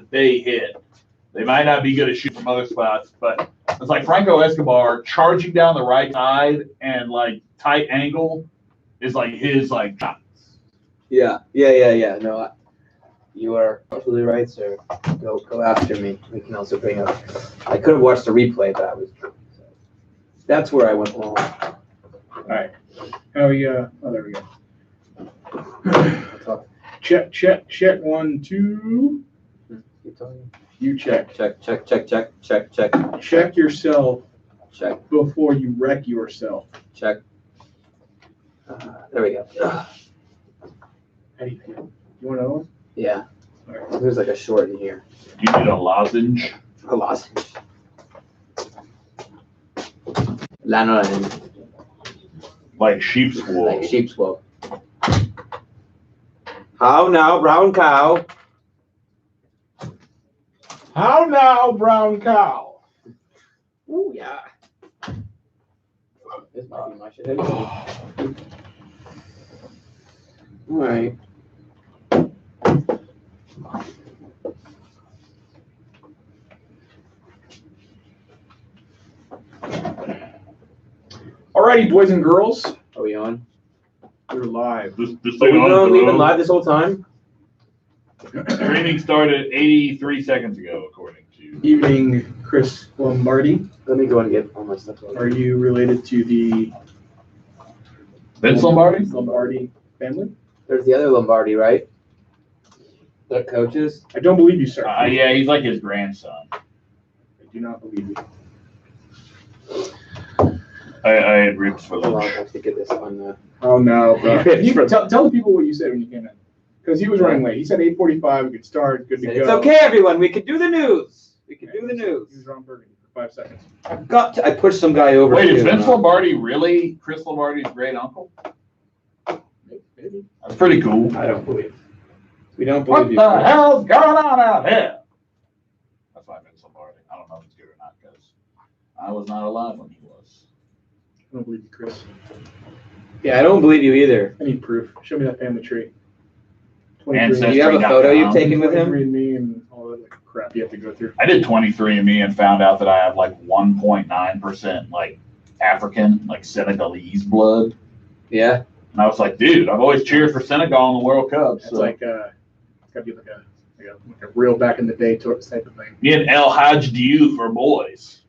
they hit. They might not be good at shooting from other spots, but it's like Franco Escobar charging down the right side and like tight angle is like his like shot. Yeah. No, you are absolutely right, sir. Go after me. We can also bring up. I could have watched the replay, but I was. That's where I went wrong. All right. How we oh, there we go. Check. 1, 2. Keep talking. You check. Check. Check yourself. Check. Before you wreck yourself. Check. There we go. How do you feel? You want another one? Yeah. All right. There's like a short in here. You need a lozenge. A lozenge. Lanolin. Like sheep's wool. Like sheep's wool. How now, brown cow? How now, brown cow? Ooh, yeah. This might be my shit. All right. Alrighty, boys and girls. Are we on? We're live. This Are thing we on we've been live this whole time? Streaming started 83 seconds ago, according to. Evening, Chris Lombardi. Let me go and get all my stuff. Are you related to the Vince Lombardi? Lombardi family? There's the other Lombardi, right? The coaches. I don't believe you, sir. Yeah, he's like his grandson. I do not believe you. I had ribs for Hold on, I lunch. have to get this on the. Oh no, bro. Tell the people what you said when you came in, because he was running late. He said 8:45. We could start. Good to go. It's okay, everyone. We could do the news. We could do the He news. was on Burgundy for 5 seconds. I pushed some guy over. Wait, is too, Vince Lombardi really Chris Lombardi's great uncle? Maybe. That's pretty cool. I don't believe. We don't What believe the you. hell's going on out here? That's why Vince Lombardi. I don't know if it's good or not because I was not alive when he was. I don't believe you, Chris. Yeah, I don't believe you either. I need proof. Show me that family tree. Ancestry. Do you have a photo you've taken with him? 23andMe and all that like crap you have to go through. I did 23andMe and found out that I have like 1.9% like African, like Senegalese blood. Yeah. And I was like, dude, I've always cheered for Senegal in the World Cup. It's So like it's gotta be like a real back in the day type of thing. me and El Hadj Diouf are boys.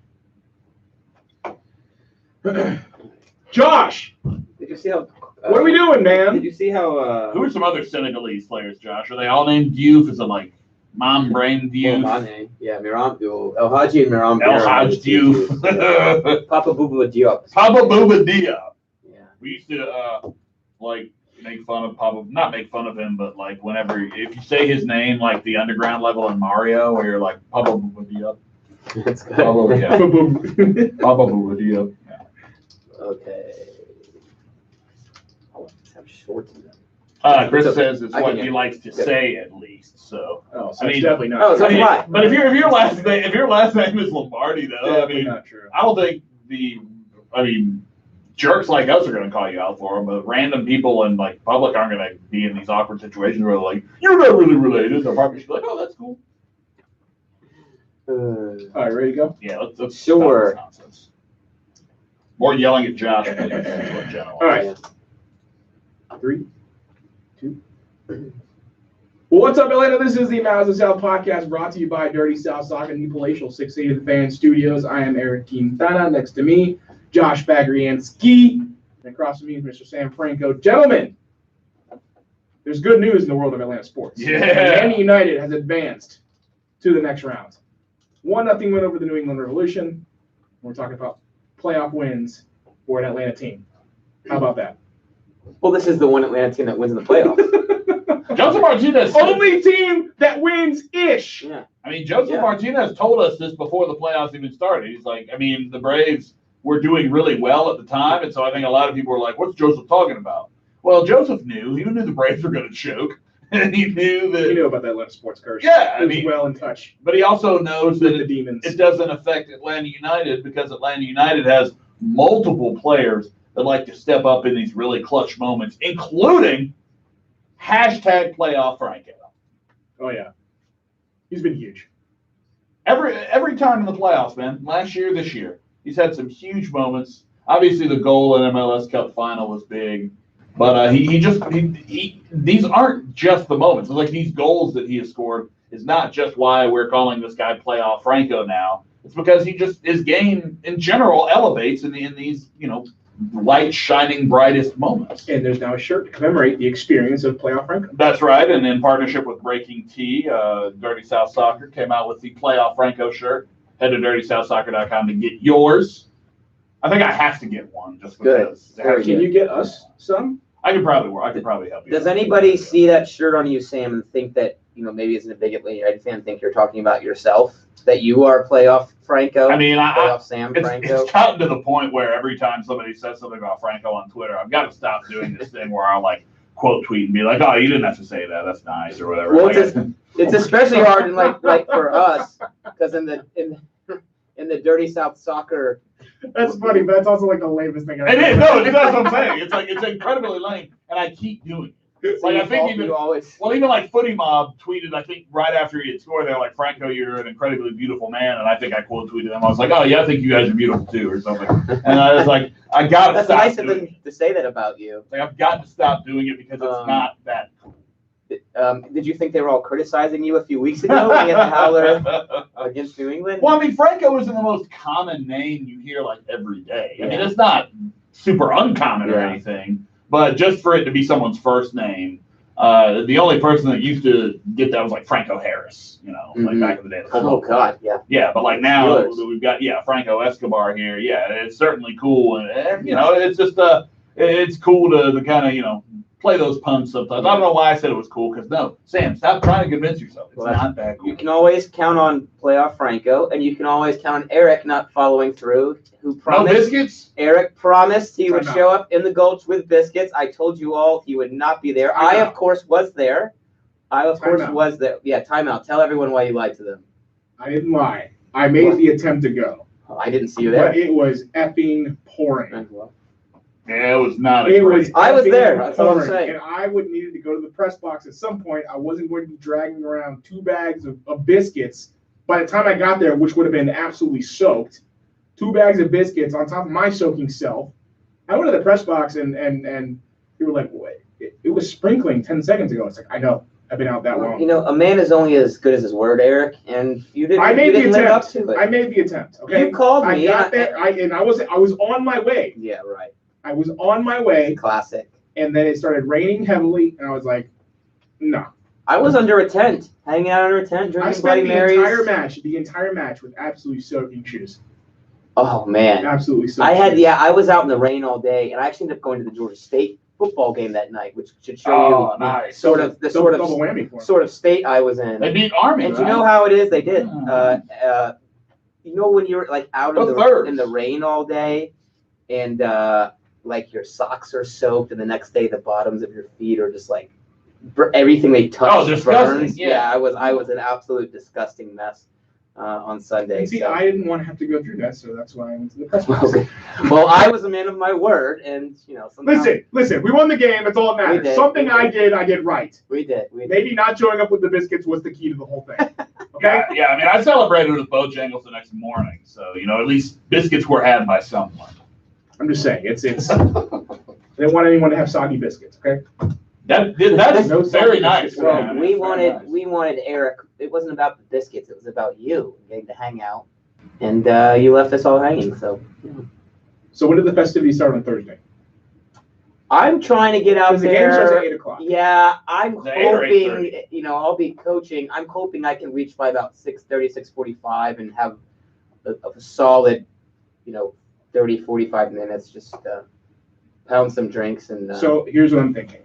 Josh, Did you see how? what are we doing, man? Did you see how? Who are some other Senegalese players, Josh? Are they all named Diouf? Is it like Mom Brain Diouf? Mane. Yeah, Miram. El Hadji and Miram. El Hadj Diouf. Papa Bouba Diop. Papa Bouba Diop. Yeah. We used to like make fun of Papa, not make fun of him, but like whenever if you say his name like the underground level in Mario, where you're like Papa Bouba Diop. That's good. Papa, yeah. Papa Bouba Diop. Yeah. Okay. Oh, let's have shorts in them. Chris It's okay. says it's I what can he hear. likes to say at least. So Oh, so I it's mean- definitely not. Oh, so true. that's why. but if your last name is Lombardi though, I Definitely mean not true. I don't think jerks like us are going to call you out for them, but random people in like public aren't going to be in these awkward situations where they're like, you're not really related. They'll probably just be like, oh, that's cool. All right, ready to go? Yeah, let's Sure. stop this nonsense. More yelling at Josh, please. In general. All right. 3, 2. Well, what's up, Atlanta? This is the Mountains of South podcast brought to you by Dirty South Soccer and the Palatial 680 The Fan Studios. I am Eric Quintana. Next to me, Josh Bagriansky. And across from me is Mr. Sam Franco. Gentlemen, there's good news in the world of Atlanta sports. Yeah. Atlanta United has advanced to the next round. 1-0 win over the New England Revolution. We're talking about playoff wins for an Atlanta team. How about that? Well, this is the one Atlanta team that wins in the playoffs. Joseph Martinez. Only team that wins-ish. Yeah. I mean, Joseph Yeah. Martinez told us this before the playoffs even started. He's like, I mean, the Braves were doing really well at the time, and so I think a lot of people were like, what's Joseph talking about? Well, Joseph knew. He knew the Braves were going to choke, and he knew that. You know about that Atlanta sports curse. Yeah, He was well in touch But he also knows with that the demons. it doesn't affect Atlanta United because Atlanta United has multiple players that like to step up in these really clutch moments, including #playoff Franco. Oh, yeah. He's been huge. Every time in the playoffs, man. Last year, this year, he's had some huge moments. Obviously, the goal in MLS Cup final was big, but these aren't just the moments. It's like these goals that he has scored is not just why we're calling this guy Playoff Franco now. It's because his game in general elevates in these light shining brightest moments. And there's now a shirt to commemorate the experience of Playoff Franco. That's right, and in partnership with Breaking Tea, Dirty South Soccer came out with the Playoff Franco shirt. Head to dirtysouthsoccer.com to get yours. I think I have to get one just because. Good. Can you get us some? I could probably help you. Does anybody see that shirt on you, Sam, and think that maybe as a big Atlanta United fan, think you're talking about yourself? That you are Playoff Franco? I mean, Playoff Sam Franco? It's gotten to the point where every time somebody says something about Franco on Twitter, I've got to stop doing this thing where I'll quote tweet and be like, "Oh, you didn't have to say that. That's nice," or whatever. Well, it's especially hard in like for us because in the Dirty South Soccer. That's funny, but that's also like the lamest thing I've It is. No, that's what I'm saying. It's incredibly lame, and I keep doing it. I think even Footy Mob tweeted, I think right after he had scored, they're like, "Franco, you're an incredibly beautiful man," and I think I quote tweeted them. I was like, "Oh yeah, I think you guys are beautiful too," or something. And I was like, "I got to That's stop." Nice of them to say that about you. I've got to stop doing it because it's not that cool. Did you think they were all criticizing you a few weeks ago when you had the howler against New England? Well, I mean, Franco isn't the most common name you hear every day. I mean, it's not super uncommon or anything, but just for it to be someone's first name, the only person that used to get that was Franco Harris, back in the day. Oh God, yeah. Yeah, but now we've got Franco Escobar here. Yeah, it's certainly cool, and it's just it's cool to kind of play those puns sometimes. I don't know why I said it was cool, because no, Sam, stop trying to convince yourself. It's not that cool. You can always count on Playoff Franco, and you can always count on Eric not following through. Who promised? No biscuits? Eric promised he would show up in the Gulch with biscuits. I told you all he would not be there. I, of course, was there. Was there. Yeah, timeout. Tell everyone why you lied to them. I didn't lie. I made the attempt to go. Oh, I didn't see you there. But it was effing pouring. Yeah, it was not I was there. That's all I'm saying. And I would needed to go to the press box at some point. I wasn't going to be dragging around 2 bags of biscuits. By the time I got there, which would have been absolutely soaked, 2 bags of biscuits on top of my soaking self. I went to the press box and they were like, "Wait, it was sprinkling 10 seconds ago." It's like, I know. I've been out that long. A man is only as good as his word, Eric, and you didn't. I made the attempt. Live up to it. I made the attempt. Okay. You called me. I got there. I was on my way. Yeah, right. I was on my way. Classic. And then it started raining heavily, and I was like, no. I was under a tent, hanging out under a tent, drinking Bloody Marys. The entire match with absolutely soaking shoes. Oh man, absolutely soaking. I was out in the rain all day, and I actually ended up going to the Georgia State football game that night, which should show you nice. sort of state I was in. They beat Army, and you know how it is. They did. When you're out in the rain all day, and your socks are soaked, and the next day the bottoms of your feet are just everything they touch burns. Yeah, I was an absolute disgusting mess on Sunday. See, I didn't want to have to go through that, so that's why I went to the press box. Well, I was a man of my word, and Listen, we won the game. That's all that matters. Something I did right. We did. Maybe not showing up with the biscuits was the key to the whole thing. Okay. Yeah, I mean, I celebrated with Bojangles the next morning, so at least biscuits were had by someone. I'm just saying, it's. They don't want anyone to have soggy biscuits. Okay. That's very nice. Well, we wanted Eric. It wasn't about the biscuits. It was about you getting to hang out, and you left us all hanging. So. Yeah. So when did the festivities start on Thursday? I'm trying to get out there. The game starts at 8:00. Yeah, I'm hoping. I'll be coaching. I'm hoping I can reach by about 6:30, 6:45, and have a solid, 30, 45 minutes. Just pound some drinks and. So here's what I'm thinking.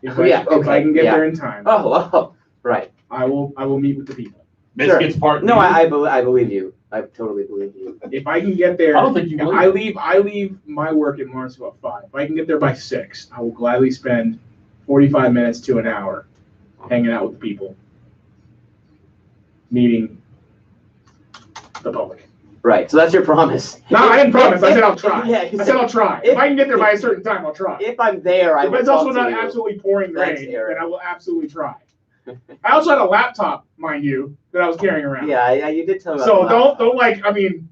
If I can get there in time. Oh, right. I will meet with the people. Biscuits part. No, I believe you. I totally believe you. If I can get there, I don't think you believe. I leave my work in Lawrenceville at 5. If I can get there by 6, I will gladly spend 45 minutes to an hour hanging out with the people, meeting the public. Right. So that's your promise. No, I didn't promise. I said I'll try. Yeah, I said I'll try. If I can get there by a certain time, I'll try. If I'm there, I will. If it's also not absolutely pouring rain, then I will absolutely try. I also had a laptop, mind you, that I was carrying around. Yeah, you did tell me about So the don't like. I mean,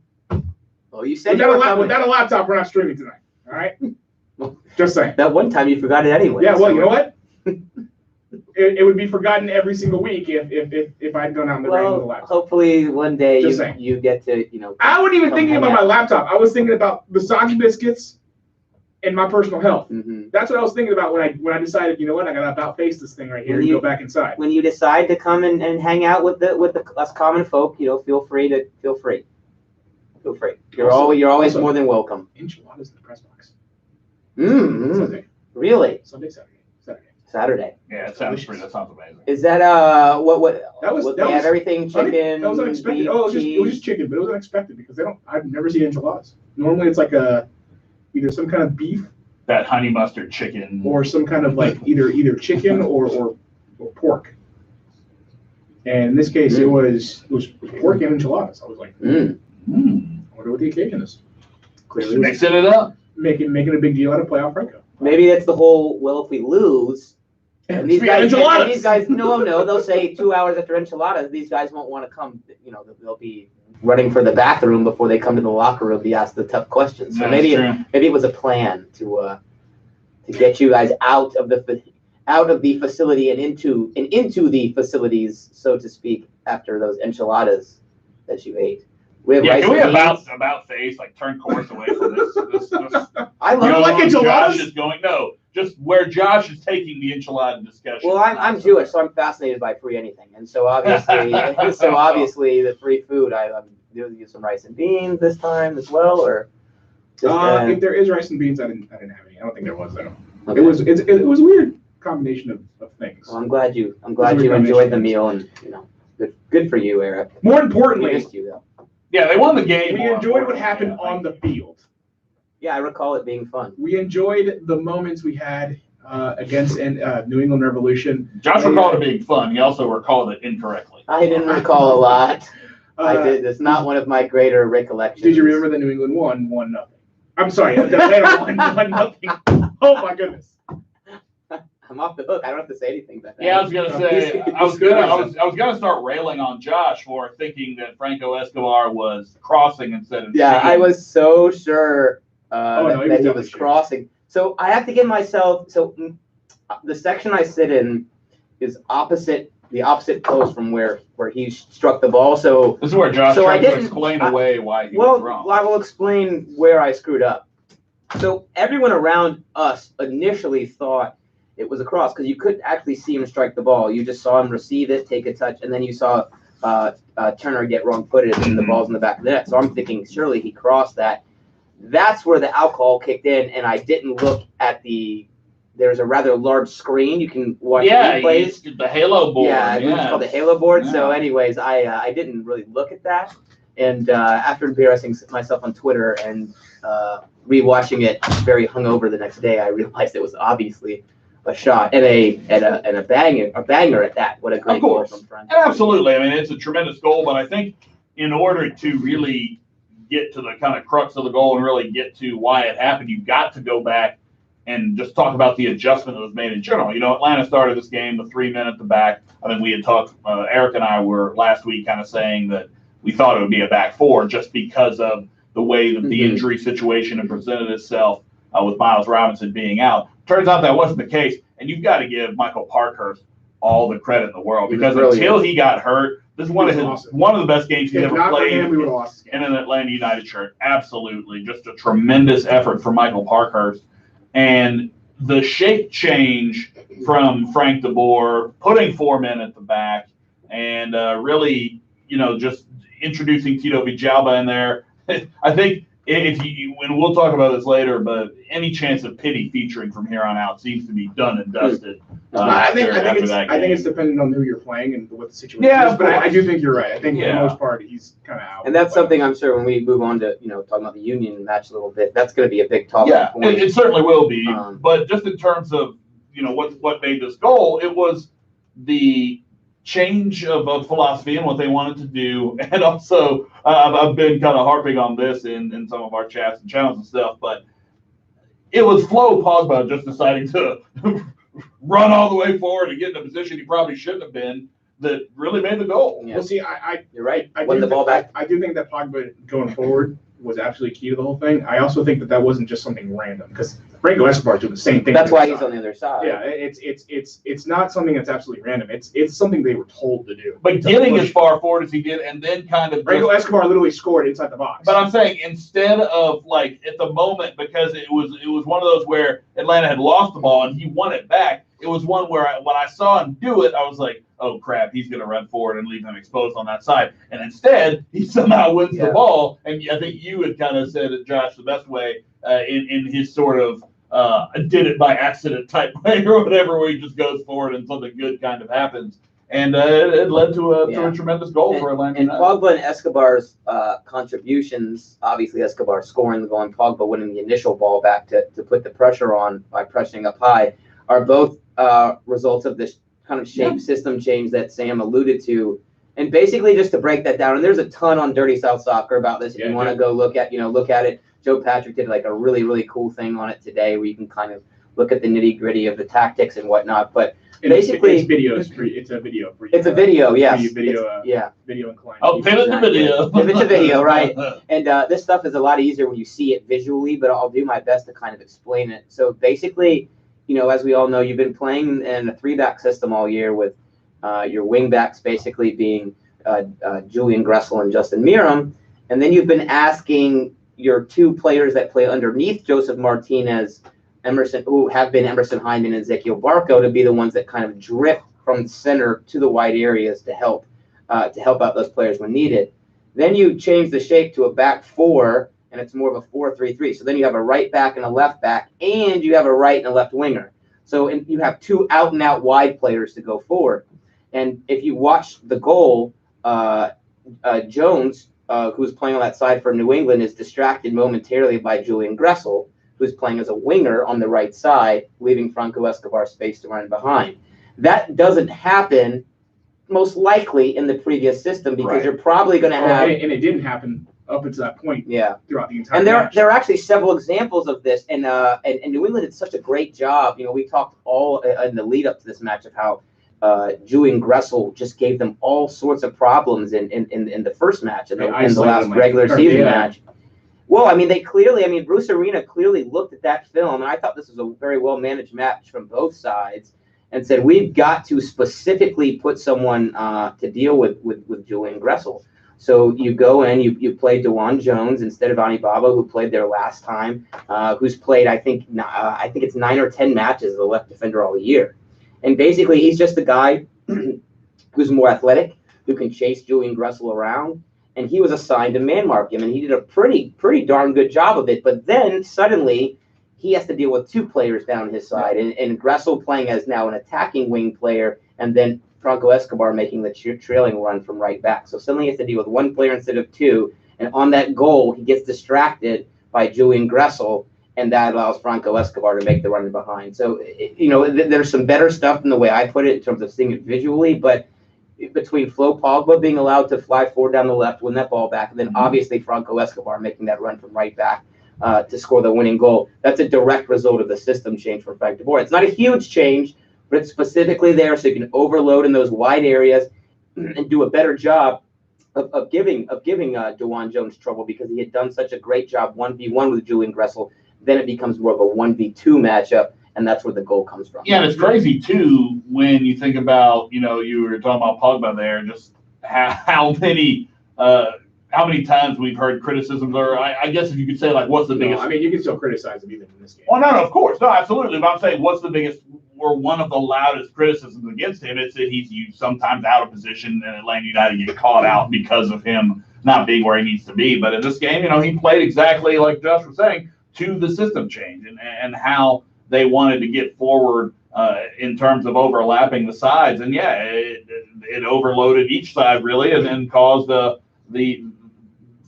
well, you said you were coming. without a laptop, we're not streaming tonight. All right. Just saying. That one time you forgot it anyway. Yeah. Well, so. you know what? It would be forgotten every single week if I'd gone out in the rain with a laptop. Hopefully one day Just saying. you get to, I wasn't even thinking about hang my out. laptop. I was thinking about the soggy biscuits and my personal health. Mm-hmm. That's what I was thinking about when I decided, you know what, I gotta about face this thing right here and go back inside. When you decide to come and hang out with the us common folk, feel free. You're always more than welcome. Enchiladas in the press box. Mm-hmm. Really? Saturday. Yeah, that sounds amazing. Is that what? That was they have everything chicken. That was unexpected. Beef, it was just chicken, but it was unexpected because I've never seen enchiladas. Normally it's like either some kind of beef, that honey mustard chicken, or some kind of like either chicken or pork. And in this case, it was pork and enchiladas. I was like, I wonder what the occasion is. Clearly, mixing it up, making a big deal out of playoff Franco. Maybe that's the whole. Well, if we lose. And these guys, no, they'll say 2 hours after enchiladas, these guys won't want to come. They'll be running for the bathroom before they come to the locker room to be asked the tough questions. So maybe it was a plan to get you guys out of the facility and into the facilities, so to speak, after those enchiladas that you ate. Can we about face, like turn course away from this? I love like enchiladas. Josh is going just where Josh is taking the enchilada discussion. Well, I'm Jewish, so I'm fascinated by free anything, and so obviously, the free food. I'm doing some rice and beans this time as well, or just, if there is rice and beans, I didn't have any. I don't think there was though. Okay. It was a weird combination of things. Well, I'm glad you enjoyed the meal, and good for you, Eric. More importantly, missed you though. Yeah, they won the game. We enjoyed what happened on the field. Yeah, I recall it being fun. We enjoyed the moments we had against New England Revolution. Josh recalled it being fun. He also recalled it incorrectly. I didn't recall a lot. I did. It's not one of my greater recollections. Did you remember that New England won 1-0? I'm sorry, Atlanta won 1-0. Oh my goodness. I'm off the hook. I don't have to say anything about that. Yeah, I was gonna say I was gonna start railing on Josh for thinking that Franco Escobar was crossing instead of Yeah, speeding. I was so sure that he was sure. crossing. So I have to give myself. So the section I sit in is the opposite post from where he struck the ball. So This is where Josh So I tried to didn't- explain away why he was wrong. I will explain where I screwed up. So everyone around us initially thought it was a cross because you couldn't actually see him strike the ball. You just saw him receive it, take a touch, and then you saw Turner get wrong-footed and the ball's in the back of the net. So I'm thinking surely he crossed that. That's where the alcohol kicked in, and I didn't look at there's a rather large screen. You can watch replays. The Halo board. Yeah, it's called the Halo board. Yeah. So anyways, I didn't really look at that. And after embarrassing myself on Twitter and rewatching it very hungover the next day, I realized it was obviously a shot and a banger at that. What a great goal from Franco. Absolutely. I mean, it's a tremendous goal, but I think in order to really get to the kind of crux of the goal and really get to why it happened, you've got to go back and just talk about the adjustment that was made in general. Atlanta started this game, the 3 men at the back. I think we had talked, Eric and I were last week kind of saying that we thought it would be a back four just because of the way that the injury situation had presented itself with Miles Robinson being out. Turns out that wasn't the case, and you've got to give Michael Parkhurst all the credit in the world because until he got hurt, this is one of the best games he's ever played in an Atlanta United shirt. Absolutely, just a tremendous effort from Michael Parkhurst, and the shape change from Frank DeBoer putting 4 men at the back and really, just introducing Tito Villalba in there. I think and we'll talk about this later, but any chance of Pity featuring from here on out seems to be done and dusted. I think it's dependent on who you're playing and what the situation is. But I do think you're right. I think for the most part he's kind of out. And that's something I'm sure when we move on to talking about the Union match a little bit, that's going to be a big talking point. It certainly will be. But just in terms of what made this goal, it was the change of philosophy and what they wanted to do, and also I've been kind of harping on this in some of our chats and channels and stuff, but it was Flo Pogba just deciding to run all the way forward and get in a position he probably shouldn't have been that really made the goal. Yeah. Well, see, You're right. I Won do the ball back. I do think that Pogba going forward was absolutely key to the whole thing. I also think that wasn't just something random because Franco Escobar doing the same thing. That's why he's on the other side. Yeah, it's not something that's absolutely random. It's something they were told to do. But getting as far forward as he did, and then kind of Franco Escobar literally scored inside the box. But I'm saying instead of like at the moment, because it was one of those where Atlanta had lost the ball and he won it back. It was one where when I saw him do it, I was like, oh crap, he's going to run forward and leave him exposed on that side. And instead, he somehow wins the ball. And I think you had kind of said it, Josh, the best way in his sort of did it by accident type way or whatever, where he just goes forward and something good kind of happens. And it led to a tremendous goal for Atlanta. And Pogba and Escobar's contributions, obviously Escobar scoring the goal and Pogba winning the initial ball back to put the pressure on by pressing up high, are both results of this kind of system change that Sam alluded to. And basically, just to break that down, and there's a ton on Dirty South Soccer about this. If you want to go look at it. Joe Patrick did like a really, really cool thing on it today where you can kind of look at the nitty gritty of the tactics and whatnot. But basically, it's a video. It's a video, yes. Video inclined. Oh, pivot to video. Pivot to video, right? And this stuff is a lot easier when you see it visually, but I'll do my best to kind of explain it. So basically, as we all know, you've been playing in a 3-back system all year with your wing backs basically being Julian Gressel and Justin Meram. And then you've been asking your 2 players that play underneath Joseph Martinez, who have been Emerson Hyndman and Ezequiel Barco, to be the ones that kind of drift from the center to the wide areas to help out those players when needed. Then you change the shape to a back 4, and it's more of a 4-3-3. So then you have a right back and a left back, and you have a right and a left winger. So you have 2 out-and-out wide players to go forward. And if you watch the goal, Jones, who's playing on that side for New England, is distracted momentarily by Julian Gressel, who's playing as a winger on the right side, leaving Franco Escobar space to run behind. That doesn't happen most likely in the previous system because you're probably going to have... And it didn't happen up until that point throughout the entire And match. there are actually several examples of this, and New England did such a great job. We talked all in the lead up to this match of how Julian Gressel just gave them all sorts of problems in the first match and in the last regular season match. Well, Bruce Arena clearly looked at that film, and I thought this was a very well-managed match from both sides, and said, we've got to specifically put someone to deal with Julian Gressel. So you go in, you play DeJuan Jones instead of Ani Baba, who played there last time, who's played, I think it's 9 or 10 matches as a left defender all year. And basically, he's just a guy who's more athletic, who can chase Julian Gressel around. And he was assigned to man mark him, and he did a pretty darn good job of it. But then suddenly, he has to deal with 2 players down his side, and Gressel playing as now an attacking wing player, and then Franco Escobar making the trailing run from right back. So suddenly he has to deal with 1 player instead of 2. And on that goal, he gets distracted by Julian Gressel, and that allows Franco Escobar to make the run behind. So, there's some better stuff in the way I put it in terms of seeing it visually, but between Flo Pogba being allowed to fly forward down the left, win that ball back, and then obviously Franco Escobar making that run from right back to score the winning goal, that's a direct result of the system change for Frank de Boer. It's not a huge change, but it's specifically there so you can overload in those wide areas and do a better job of giving DeJuan Jones trouble because he had done such a great job 1v1 with Julian Gressel. Then it becomes more of a 1v2 matchup, and that's where the goal comes from. Yeah, and it's crazy, too, when you think about, you were talking about Pogba there, just how many times we've heard criticisms, or I guess if you could say, like, what's the biggest... you can still criticize him even in this game. Well, no, of course. No, absolutely. But I'm saying what's the biggest or one of the loudest criticisms against him? It's that he's sometimes out of position, and Atlanta United get caught out because of him not being where he needs to be. But in this game, he played exactly like Josh was saying, to the system change and how they wanted to get forward in terms of overlapping the sides. And it overloaded each side really and caused the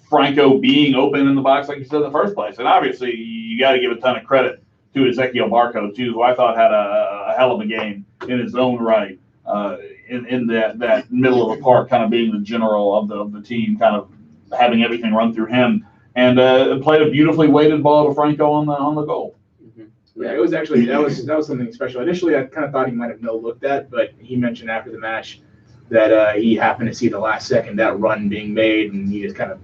Franco being open in the box, like you said in the first place. And obviously you got to give a ton of credit to Ezequiel Barco too, who I thought had a hell of a game in his own right in that middle of the park, kind of being the general of the team, kind of having everything run through him. And played a beautifully weighted ball to Franco on the goal. Mm-hmm. Yeah, it was actually that was something special. Initially, I kind of thought he might have no looked at, but he mentioned after the match that he happened to see the last second that run being made, and he just kind of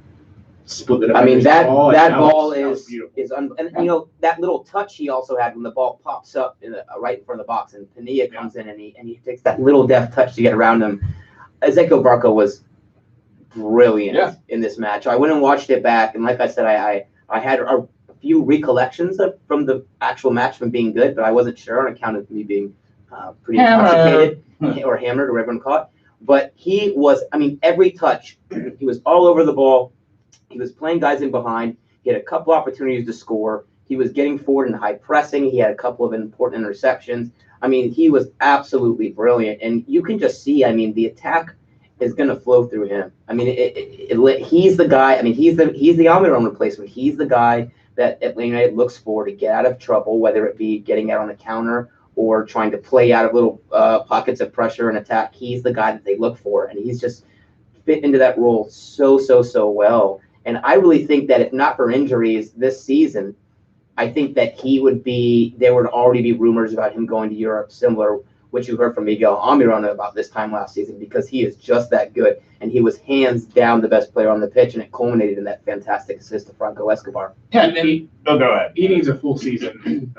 split it up. I mean, that ball is and you know, that little touch he also had when the ball pops up right in front of the box, and Pania comes in and he takes that little deft touch to get around him. Ezequiel Barco was brilliant in this match. I went and watched it back, and like I said, I had a few recollections from the actual match from being good, but I wasn't sure on account of me being pretty intoxicated or hammered or whatever you call it. But he was, I mean, every touch, he was all over the ball. He was playing guys in behind. He had a couple opportunities to score. He was getting forward in high pressing. He had a couple of important interceptions. I mean, he was absolutely brilliant. And you can just see, I mean, the attack is going to flow through him. I mean, he's the guy. I mean, he's the Almiron replacement. He's the guy that Atlanta United looks for to get out of trouble, whether it be getting out on a counter or trying to play out of little pockets of pressure and attack. He's the guy that they look for, and he's just fit into that role so well. And I really think that if not for injuries this season, I think that there would already be rumors about him going to Europe, similar which you heard from Miguel Almiron about this time last season, because he is just that good. And he was hands down the best player on the pitch, and it culminated in that fantastic assist to Franco Escobar. Yeah, and then, go ahead. He needs a full season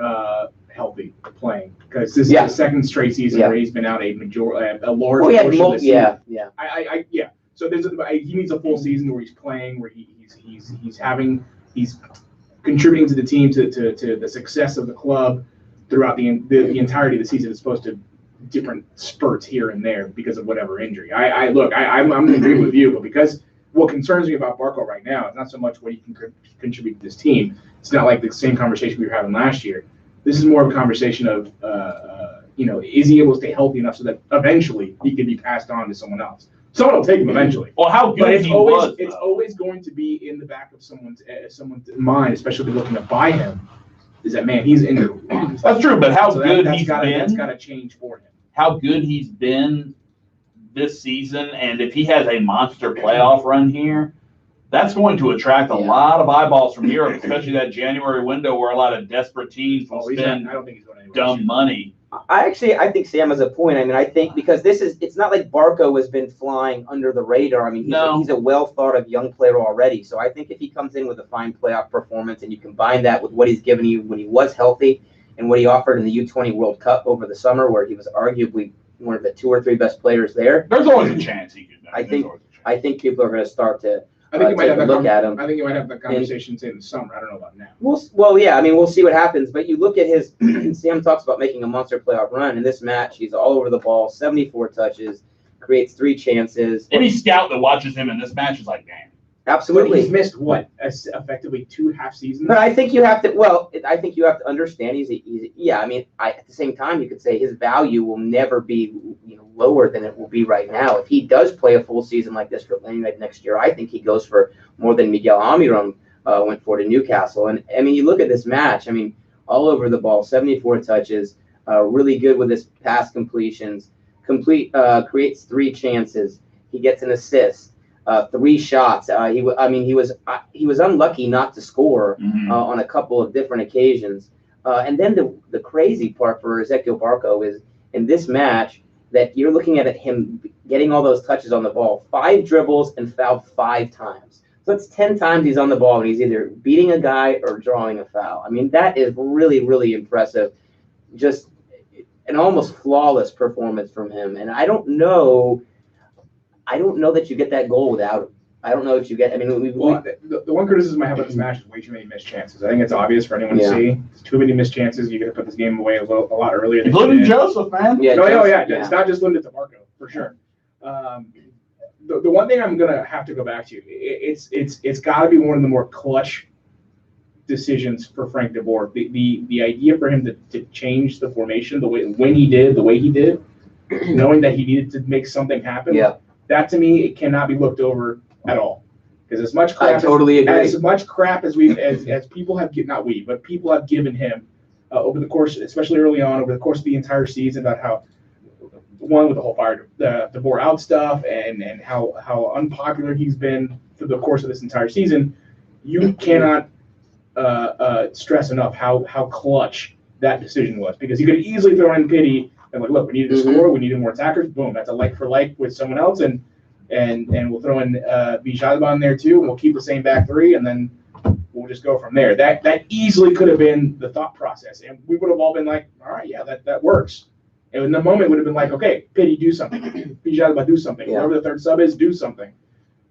healthy playing, because this is the second straight season where he's been out a large portion of the season. Yeah. So he needs a full season where he's playing, where he's contributing to the team, to the success of the club throughout the entirety of the season, as opposed to different spurts here and there because of whatever injury. I'm in agreement with you, but because what concerns me about Barco right now is not so much what he can contribute to this team. It's not like the same conversation we were having last year. This is more of a conversation of, is he able to stay healthy enough so that eventually he can be passed on to someone else? Someone will take him eventually. Well, how good it's always going to be in the back of someone's mind, especially looking to buy him. Is that, man, he's injured. That's true, but how good he's been. That's got to change for him. How good he's been this season, and if he has a monster playoff run here, that's going to attract a lot of eyeballs from Europe, especially that January window where a lot of desperate teams will spend dumb money. I think Sam has a point. I mean, I think because it's not like Barco has been flying under the radar. I mean, he's a well thought of young player already. So I think if he comes in with a fine playoff performance and you combine that with what he's given you when he was healthy and what he offered in the U20 World Cup over the summer, where he was arguably one of the 2 or 3 best players there. There's always a chance he could. I think people are going to start to I think you might have look at him. I think you might have that conversation say in the summer. I don't know about now. Well, yeah. I mean, we'll see what happens. But you look at his. Sam talks about making a monster playoff run. In this match, he's all over the ball, 74 touches, creates 3 chances. Any scout that watches him in this match is like, damn. Absolutely. But he's missed what? Effectively 2 half seasons. But I think you have to. Well, I think you have to understand. I mean, at the same time, you could say his value will never be lower than it will be right now. If he does play a full season like this for Atlanta United next year, I think he goes for more than Miguel Almiron went for to Newcastle. And I mean, you look at this match. I mean, all over the ball, 74 touches, really good with his pass completions. Creates 3 chances. He gets an assist. 3 shots. He was unlucky not to score on a couple of different occasions. And then the crazy part for Ezequiel Barco is in this match that you're looking at him getting all those touches on the ball, 5 dribbles and fouled 5 times. So that's 10 times he's on the ball and he's either beating a guy or drawing a foul. I mean, that is really, really impressive. Just an almost flawless performance from him. And I don't know that you get that goal without him. I don't know if you get. I mean, the one criticism I have about this match is way too many missed chances. I think it's obvious for anyone to see. There's too many missed chances. You got to put this game away a lot earlier. Including Joseph, man. Yeah, it's not just limited to Barco, for sure. The one thing I'm gonna have to go back to, it's got to be one of the more clutch decisions for Frank de Boer. The idea for him to change the formation the way he did, knowing that he needed to make something happen. Yeah. That to me, it cannot be looked over at all. Because as much crap, as people have people have given him over the course, especially early on, over the course of the entire season, about how with the whole the Boer out stuff and how unpopular he's been through the course of this entire season, you cannot stress enough how clutch that decision was, because he could easily throw in Pity and like, look, we needed to score, we needed more attackers. Boom, that's a like for like with someone else, and we'll throw in Bijalba in there too, and we'll keep the same back three, and then we'll just go from there. That easily could have been the thought process, and we would have all been like, all right, yeah, that works. And in the moment, would have been like, okay, Pity, do something. Bijalba, do something. Yeah. Whoever the third sub is, do something.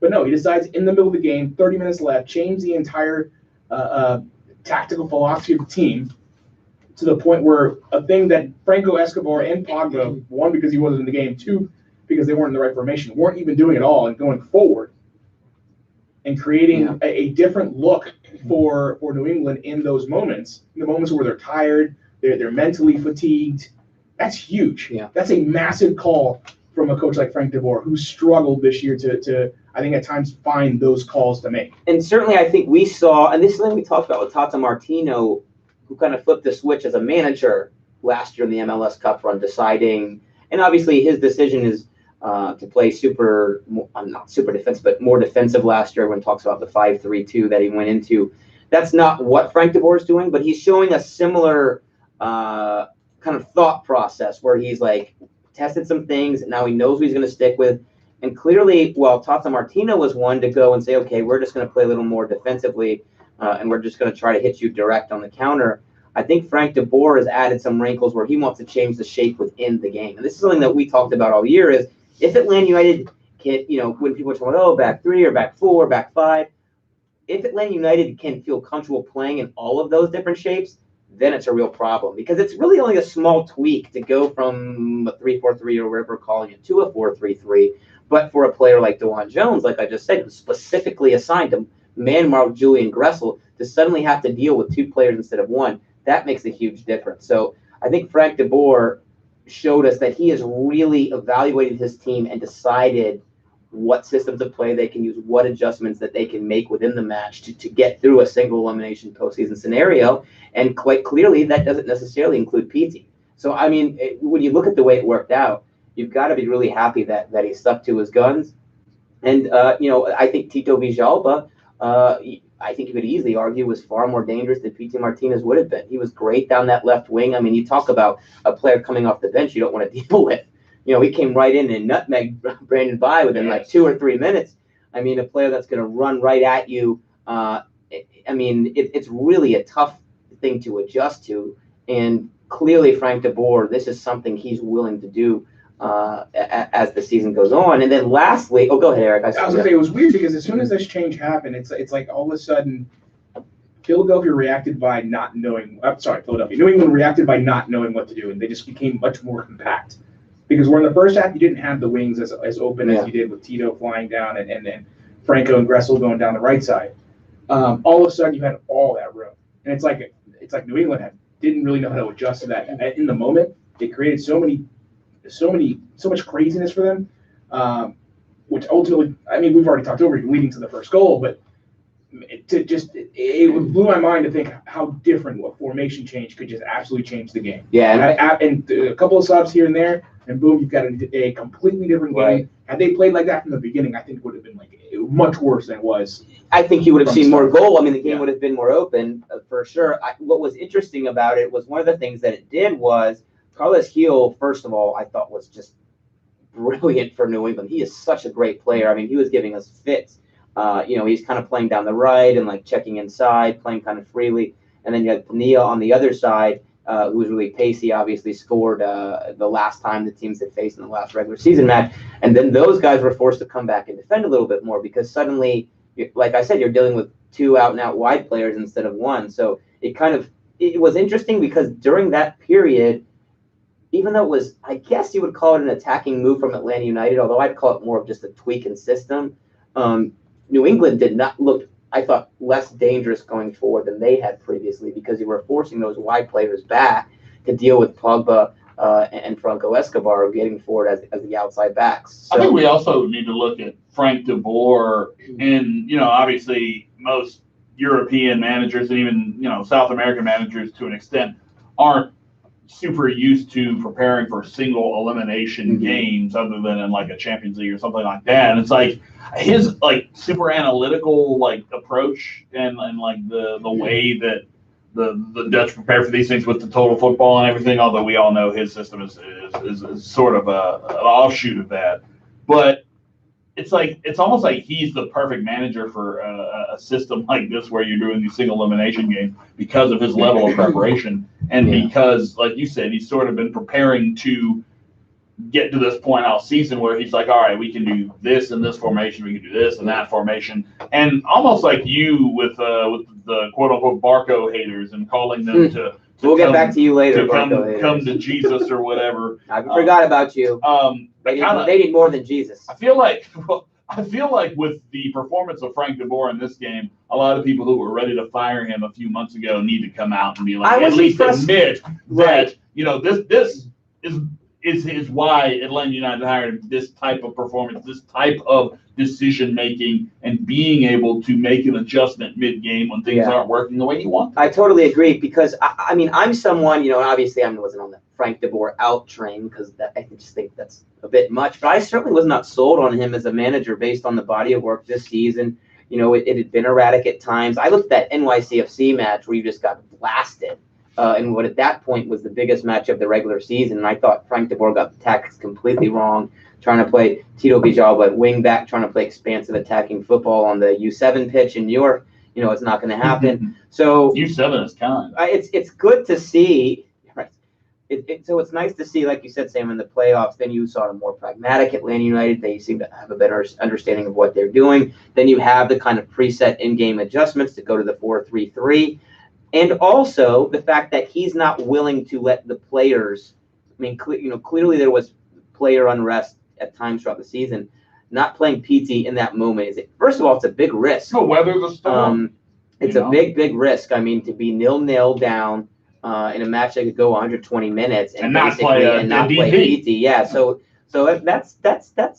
But no, he decides in the middle of the game, 30 minutes left, change the entire tactical philosophy of the team to the point where a thing that Franco, Escobar, and Pogba, one, because he wasn't in the game, two, because they weren't in the right formation, weren't even doing it all and going forward and creating a different look for New England in those moments, in the moments where they're tired, they're mentally fatigued. That's huge. Yeah. That's a massive call from a coach like Frank de Boer, who struggled this year to I think at times find those calls to make. And certainly I think we saw, and this is something we talked about with Tata Martino, who kind of flipped the switch as a manager last year in the MLS Cup run, deciding, and obviously his decision is to play not super defensive, but more defensive last year when talks about the 5-3-2 that he went into. That's not what Frank de Boer is doing, but he's showing a similar kind of thought process where he's like tested some things, and now he knows what he's going to stick with. And clearly, well, Tata Martino was one to go and say, okay, we're just going to play a little more defensively, and we're just going to try to hit you direct on the counter. I think Frank de Boer has added some wrinkles where he wants to change the shape within the game. And this is something that we talked about all year is if Atlanta United can, when people are talking about, oh, back three or back four or back five, if Atlanta United can feel comfortable playing in all of those different shapes, then it's a real problem because it's really only a small tweak to go from a 3-4-3 or whatever we're calling it to a 4-3-3. But for a player like DeJuan Jones, like I just said, who's specifically assigned to man-mark Julian Gressel, to suddenly have to deal with two players instead of one, that makes a huge difference. So I think Frank de Boer showed us that he has really evaluated his team and decided what systems of play they can use, what adjustments that they can make within the match to get through a single elimination postseason scenario. And quite clearly, that doesn't necessarily include PT. So, I mean, when you look at the way it worked out, you've got to be really happy that he stuck to his guns. And, I think Tito Villalba, I think you could easily argue was far more dangerous than PT Martinez would have been. He was great down that left wing. I mean, you talk about a player coming off the bench you don't want to deal with. He came right in and nutmegged Brandon By within like 2 or 3 minutes. I mean, a player that's going to run right at you. It's really a tough thing to adjust to. And clearly, Frank de Boer, this is something he's willing to do as the season goes on. And then lastly, go ahead, Eric. I was going to say, it was weird because as soon as this change happened, it's like all of a sudden Philadelphia reacted by not knowing. Philadelphia. New England reacted by not knowing what to do, and they just became much more compact. Because where in the first half you didn't have the wings as open as you did with Tito flying down and then Franco and Gressel going down the right side. All of a sudden you had all that room, and it's like New England didn't really know how to adjust to that in the moment. It created so much craziness for them, which ultimately, I mean, we've already talked over it leading to the first goal, but it blew my mind to think how different a formation change could just absolutely change the game. Yeah, and a couple of subs here and there, and boom, you've got a completely different game. Right. Had they played like that from the beginning, I think it would have been much worse than it was. I think you would have seen more goal. I mean, the game would have been more open for sure. What was interesting about it was one of the things that it did was Carlos Gil, first of all, I thought was just brilliant for New England. He is such a great player. I mean, he was giving us fits. He's kind of playing down the right and like checking inside, playing kind of freely. And then you had Pania on the other side, who was really pacey, obviously scored the last time the teams had faced in the last regular season match. And then those guys were forced to come back and defend a little bit more because suddenly, like I said, you're dealing with two out and out wide players instead of one. So it was interesting because during that period, even though it was, I guess you would call it an attacking move from Atlanta United, although I'd call it more of just a tweak in system. New England did not look, I thought, less dangerous going forward than they had previously because you were forcing those wide players back to deal with Pogba and Franco Escobar getting forward as the outside backs. So, I think we also need to look at Frank de Boer and, obviously most European managers and even, South American managers to an extent aren't super used to preparing for single elimination games other than in like a Champions League or something like that. And it's like his like super analytical like approach and like the way that the Dutch prepare for these things with the total football and everything. Although we all know his system is sort of an offshoot of that, but it's almost like he's the perfect manager for a system like this where you're doing these single elimination games because of his level of preparation and because, like you said, he's sort of been preparing to get to this point all season where he's like, all right, we can do this in this formation, we can do this and that formation, and almost like you with the quote unquote Barco haters and calling them to we'll get back to you later. To come to Jesus or whatever. I forgot about you. They need more than Jesus. I feel like with the performance of Frank DeBoer in this game, a lot of people who were ready to fire him a few months ago need to come out and be like, at least admit that this is why Atlanta United hired this type of performance, this type of decision making, and being able to make an adjustment mid game when things aren't working the way you want. I totally agree because I mean I'm someone, obviously I wasn't on the Frank DeBoer out train because I just think that's a bit much, but I certainly was not sold on him as a manager based on the body of work this season. It had been erratic at times. I looked at that NYCFC match where you just got blasted. And what at that point was the biggest match of the regular season. And I thought Frank DeBoer got the tactics completely wrong, trying to play Tito Villalba at wing back, trying to play expansive attacking football on the U7 pitch in New York. It's not going to happen. So U7 is kind. It's good to see. Right. So it's nice to see, like you said, Sam, in the playoffs. Then you saw a more pragmatic Atlanta United. They seem to have a better understanding of what they're doing. Then you have the kind of preset in-game adjustments to go to the 4-3-3. And also the fact that he's not willing to let the players. I mean, clearly there was player unrest at times throughout the season. Not playing PT in that moment first of all, it's a big risk. No, weather the storm. It's a big risk. I mean, to be 0-0 down in a match that could go 120 minutes and not play PT. Yeah, so that's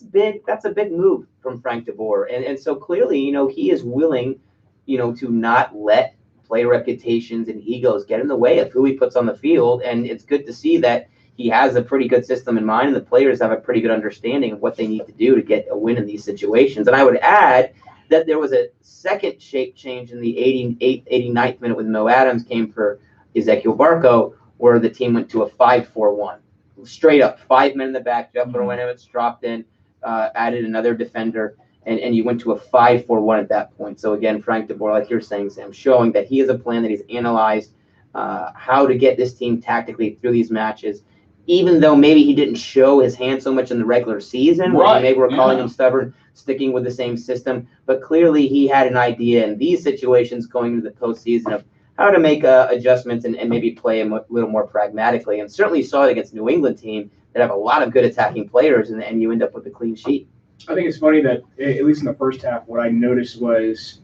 big. That's a big move from Frank DeBoer, and so clearly, he is willing, to not let player reputations and egos get in the way of who he puts on the field. And it's good to see that he has a pretty good system in mind and the players have a pretty good understanding of what they need to do to get a win in these situations. And I would add that there was a second shape change in the 88th, 89th minute when Mo Adams came for Ezequiel Barco, where the team went to a 5-4-1. Straight up, 5 men in the back. Jeff Lewinowitz dropped in, added another defender. And you went to a 5-4-1 at that point. So again, Frank DeBoer, like you're saying, Sam, showing that he has a plan that he's analyzed how to get this team tactically through these matches, even though maybe he didn't show his hand so much in the regular season. Right. Maybe we're calling him stubborn, sticking with the same system. But clearly he had an idea in these situations going into the postseason of how to make adjustments and maybe play a little more pragmatically. And certainly you saw it against New England team that have a lot of good attacking players, and you end up with a clean sheet. I think it's funny that, at least in the first half, what I noticed was,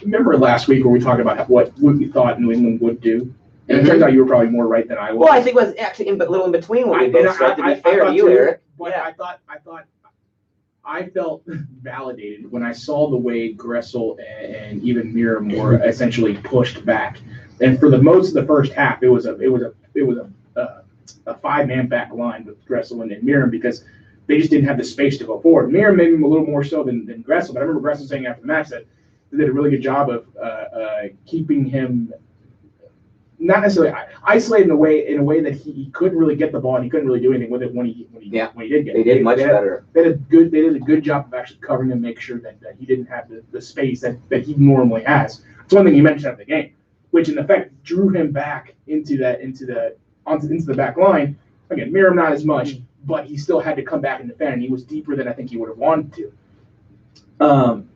remember last week where we talked about what we thought New England would do? And it turns out you were probably more right than I was. Well, I think it was actually a little in between what we both said, to be fair to you, Eric. But I felt validated when I saw the way Gressel and even Miram were essentially pushed back. And for the most of the first half, it was a 5-man back line with Gressel and Miram because they just didn't have the space to go forward. Miram maybe a little more so than Gressel, but I remember Gressel saying after the match that they did a really good job of keeping him not necessarily isolated in a way that he couldn't really get the ball and he couldn't really do anything with it when he did get it. They did much better. They did a good job of actually covering him, make sure that he didn't have the space that he normally has. It's one thing you mentioned after the game, which in effect drew him back into the back line. Again, Miram not as much, but he still had to come back and defend, and he was deeper than I think he would have wanted to.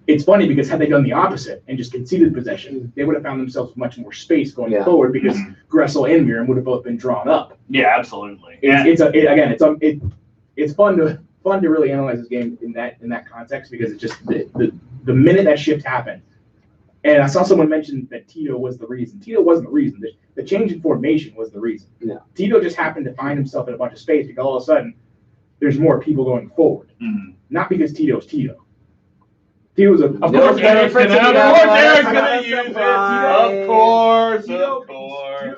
It's funny because had they done the opposite and just conceded possession, they would have found themselves much more space going forward because Gressel and Miram would have both been drawn up. Yeah, absolutely. It's fun to really analyze this game in that context because it's just the minute that shift happened. And I saw someone mention that Tito was the reason. Tito wasn't the reason. The change in formation was the reason. Yeah. Tito just happened to find himself in a bunch of space because all of a sudden there's more people going forward. Mm-hmm. Not because Tito's Tito. Tito's Of course, Eric's going to use it. Of course. Tito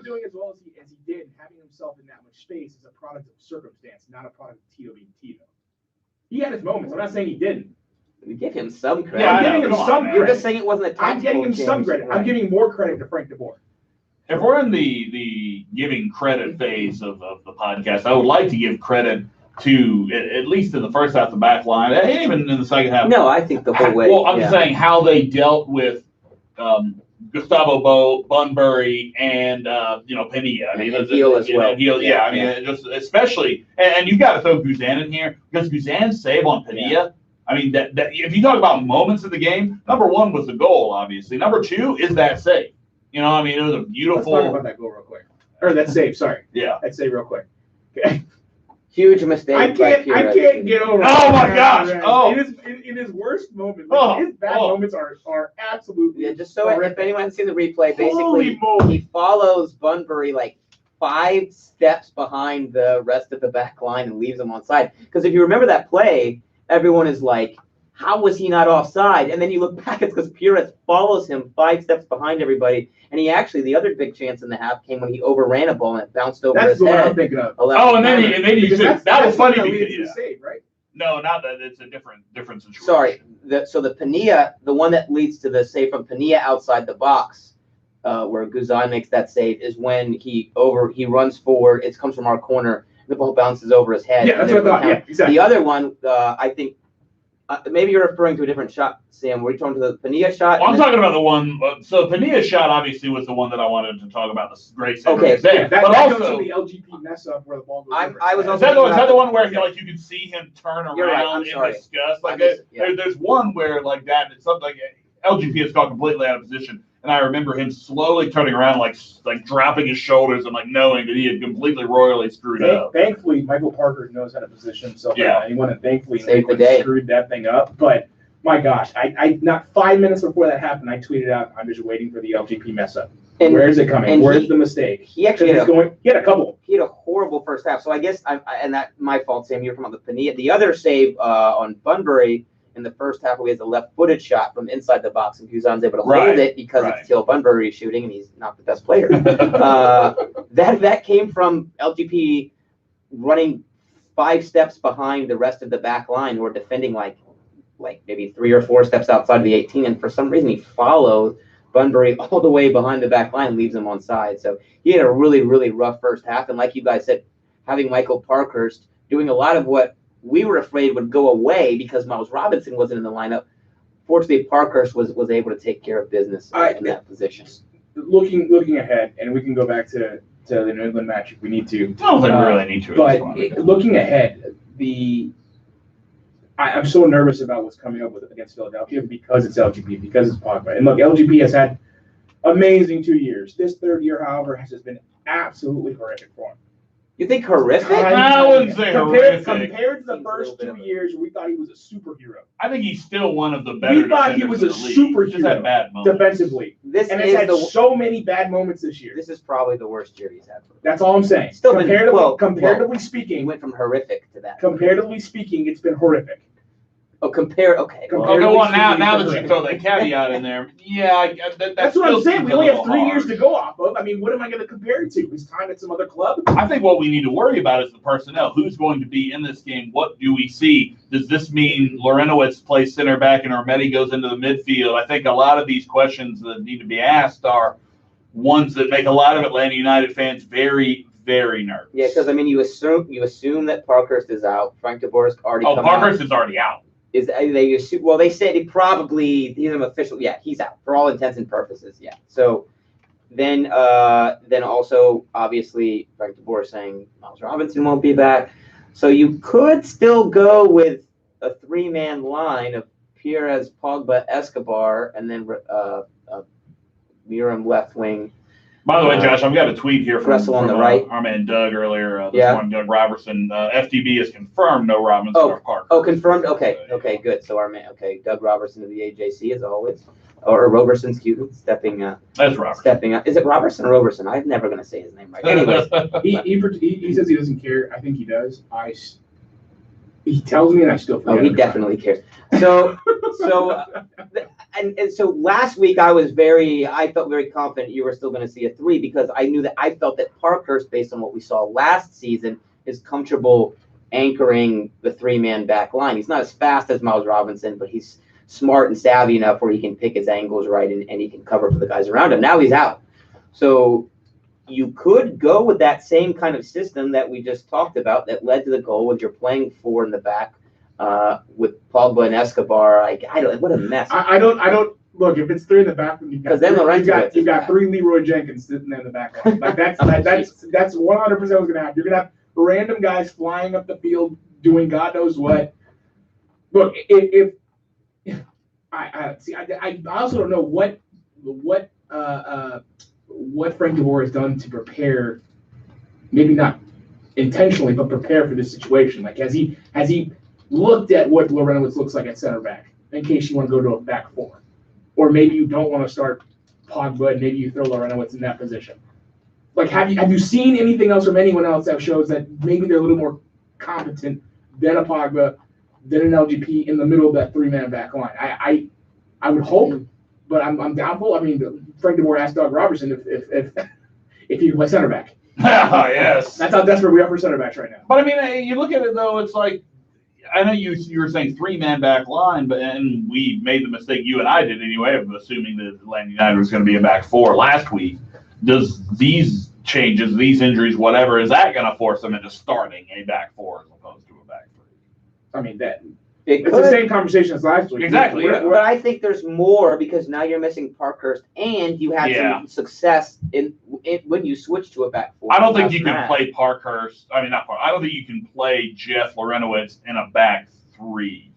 doing as well as he did, having himself in that much space is a product of circumstance, not a product of Tito being Tito. He had his moments. I'm not saying he didn't. We give him some credit. Yeah, I'm giving him some credit. You're just saying it wasn't a tactical I'm getting him some credit. Right. I'm giving more credit to Frank DeBoer. if we're in the giving credit phase of the podcast, I would like to give credit to at least in the first half the back line, and even in the second half. No, I think the whole way. Well, I'm saying how they dealt with Gustavo Bunbury and Pena. I mean, and Heel as well. I mean, it just especially, and you got to throw Guzan in here because Guzan's save on Pena. Yeah. I mean, that if you talk about moments of the game, number one was the goal, obviously. Number two is that save. I mean, it was a beautiful. Let's talk about that goal real quick, or that save. Sorry. Yeah. That save real quick. Okay. Huge mistake. I can't get over. Oh my gosh! Oh, in his worst moment. His bad moments are absolutely. Yeah, just so if anyone has seen the replay, Holy basically moly. he follows Bunbury like 5 steps behind the rest of the back line and leaves him onside. Because if you remember that play, everyone is like, how was he not offside? And then you look back, it's because Pires follows him 5 steps behind everybody. And he actually, the other big chance in the half came when he overran a ball and it bounced over That's his head. what I'm thinking of. and then he that was funny because the save, right? No, not that. It's a different situation. Sorry. So the Pena, the one that leads to the save from Pena outside the box, where Guzan makes that save, is when he runs forward. It comes from our corner. The ball bounces over his head. Yeah, that's what I thought. Yeah, exactly. The other one, I think, maybe you're referring to a different shot, Sam. Were you talking to the Pena shot? Well, I'm talking about the one. So Pena's shot obviously was the one that I wanted to talk about. The great save. Okay, that but also also the LGP mess up where the ball goes. I was is also that the one where you can see him turn You're right, I'm around in sorry. disgust? Like Yeah. there's one where like that. It's something like LGP has gone completely out of position, and I remember him slowly turning around, like dropping his shoulders and like knowing that he had completely royally screwed up. Thankfully, Michael Parker knows how to position himself. Yeah. He won it. Thankfully, Saved the day. Screwed that thing up, but. My gosh, I not 5 minutes before that happened, I tweeted out, I'm just waiting for the LGP mess up. Where is it coming? Where's the mistake? He actually he had a couple. He had a horrible first half. So I guess and that my fault, Sam. You're from the Pena. The other save on Bunbury in the first half, where he has a left-footed shot from inside the box, and Guzan's able to hold it because it's still Bunbury shooting, and he's not the best player. That came from LGP running 5 steps behind the rest of the back line, who are defending like maybe 3 or 4 steps outside of the 18, and for some reason he followed Bunbury all the way behind the back line and leaves him onside. So he had a really, really rough first half, and like you guys said, having Michael Parkhurst doing a lot of what we were afraid would go away because Miles Robinson wasn't in the lineup. Fortunately, Parkhurst was able to take care of business in that position. Looking ahead, and we can go back to the New England match if we need to. I don't think we really need to. But looking ahead, I'm so nervous about what's coming up against Philadelphia because it's LGP, because it's Pogba. And look, LGP has had amazing 2 years. This third year, however, has just been absolutely horrific for him. You think horrific? I wouldn't say horrific. Compared to the first 2 years, we thought he was a superhero. I think he's still one of the better. We thought he was a superhero Just had bad moments defensively. He's had so many bad moments this year. This is probably the worst year he's had. That's all I'm saying. Still comparatively speaking, he went from horrific to that. Comparatively speaking, it's been horrific. Okay. Well, now that you throw that caveat in there, that's what I'm saying. We only have 3 years to go off of. I mean, what am I going to compare it to? His time at some other club? I think what we need to worry about is the personnel. Who's going to be in this game? What do we see? Does this mean Lorenowitz plays center back and Armetti goes into the midfield? I think a lot of these questions that need to be asked are ones that make a lot of Atlanta United fans very, very nervous. Yeah, because I mean, you assume that Parkhurst is out. Frank de Boer's already come Parkhurst out. is already out. They assume, well, they said he's an official. Yeah, he's out for all intents and purposes. Yeah. So then also obviously Frank de Boer saying Miles Robinson won't be back. So you could still go with a 3-man line of Pires, Pogba, Escobar, and then Miram left wing. By the way, Josh, I've got a tweet here from on the right. Our man Doug earlier. One, Doug Robertson. FTB has confirmed no Robinson or Parker. Oh, confirmed. Okay, good. So our man, Doug Robertson of the AJC as always, or Roberson, excuse me, That's Robert. Stepping up. Is it Robertson or Roberson? I'm never going to say his name right. Anyways, he says he doesn't care. I think he does. He tells me, and I still forget. Oh, he definitely cares. So last week I felt very confident you were still going to see a 3 because I felt that Parkhurst, based on what we saw last season, is comfortable anchoring the 3-man back line. He's not as fast as Miles Robinson, but he's smart and savvy enough where he can pick his angles right and he can cover for the guys around him. Now he's out. So you could go with that same kind of system that we just talked about that led to the goal when you're playing 4 in the back with Pogba and Escobar. I don't. What a mess. I don't look if it's 3 in the back. You've got 3 Leroy Jenkins sitting there in the back line. Like that's 100% what's going to happen. You're going to have random guys flying up the field doing God knows what. Look, if I see, I also don't know what Frank DeBoer has done to prepare, maybe not intentionally, but prepare for this situation. Like, has he looked at what Lorenowitz looks like at center back in case you want to go to a back 4, or maybe you don't want to start Pogba and maybe you throw Lorenowitz in that position. Like, have you seen anything else from anyone else that shows that maybe they're a little more competent than a Pogba, than an LGP in the middle of that 3-man back line? I would hope, but I'm doubtful. I mean, Frank DeBoer asked Doug Robertson if he can play center back. Yes. That's how desperate we are for center backs right now. But I mean, you look at it though, it's like, I know you were saying 3-man back line, and we made the mistake, you and I did anyway, of assuming that Atlanta United was going to be a back 4 last week. Does these changes, these injuries, whatever, is that going to force them into starting a back 4 as opposed to a back 3? I mean, it's the same conversation as last week. Exactly. But I think there's more because now you're missing Parkhurst, and you had some success in when you switch to a back 4. I don't think you can play Parkhurst. I mean, not Parkhurst. I don't think you can play Jeff Lorenowitz in a back 3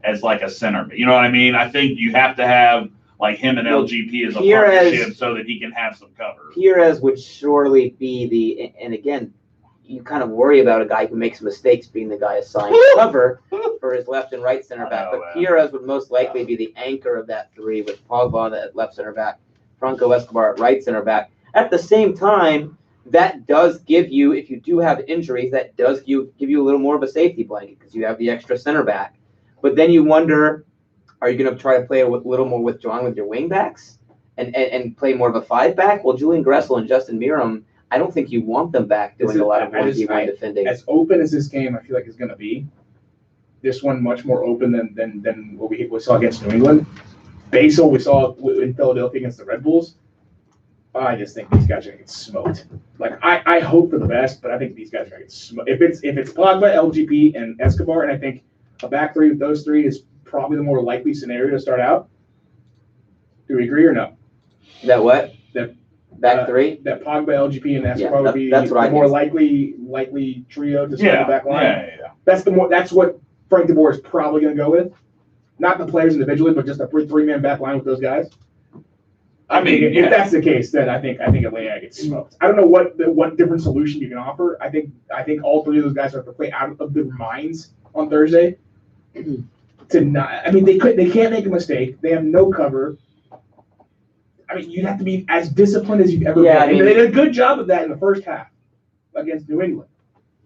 as like a center. You know what I mean? I think you have to have like him and LGP as a partnership so that he can have some cover. Pires would surely be and again, you kind of worry about a guy who makes mistakes being the guy assigned to cover for his left and right center back. But Pires would most likely be the anchor of that 3 with Pogba at left center back, Franco Escobar at right center back. At the same time, that does give you, if you do have injuries, that does give you a little more of a safety blanket because you have the extra center back. But then you wonder, are you going to try to play a little more withdrawn with your wing backs and play more of a 5-back? Well, Julian Gressel and Justin Miram, I don't think you want them back doing a lot of 1v1 defending. As open as this game, I feel like it's going to be, this one much more open than what we saw against New England. Basel, we saw in Philadelphia against the Red Bulls. I just think these guys are going to get smoked. Like, I hope for the best, but I think these guys are going to get smoked. If it's Pogba, LGP, and Escobar, and I think a back 3 with those 3 is probably the more likely scenario to start out. Do we agree or no? That what? That back 3? That Pogba, LGP, and Escobar would be that's the more likely trio to start the back line. Yeah. That's what Frank DeBoer is probably going to go with. Not the players individually, but just a 3-man back line with those guys. I mean, if that's the case, then I think Atlanta gets smoked. I don't know what different solution you can offer. I think all 3 of those guys have to play out of their minds on Thursday. To not, I mean, they can't make a mistake. They have no cover. I mean, you'd have to be as disciplined as you've ever been. I mean, they did a good job of that in the first half against New England.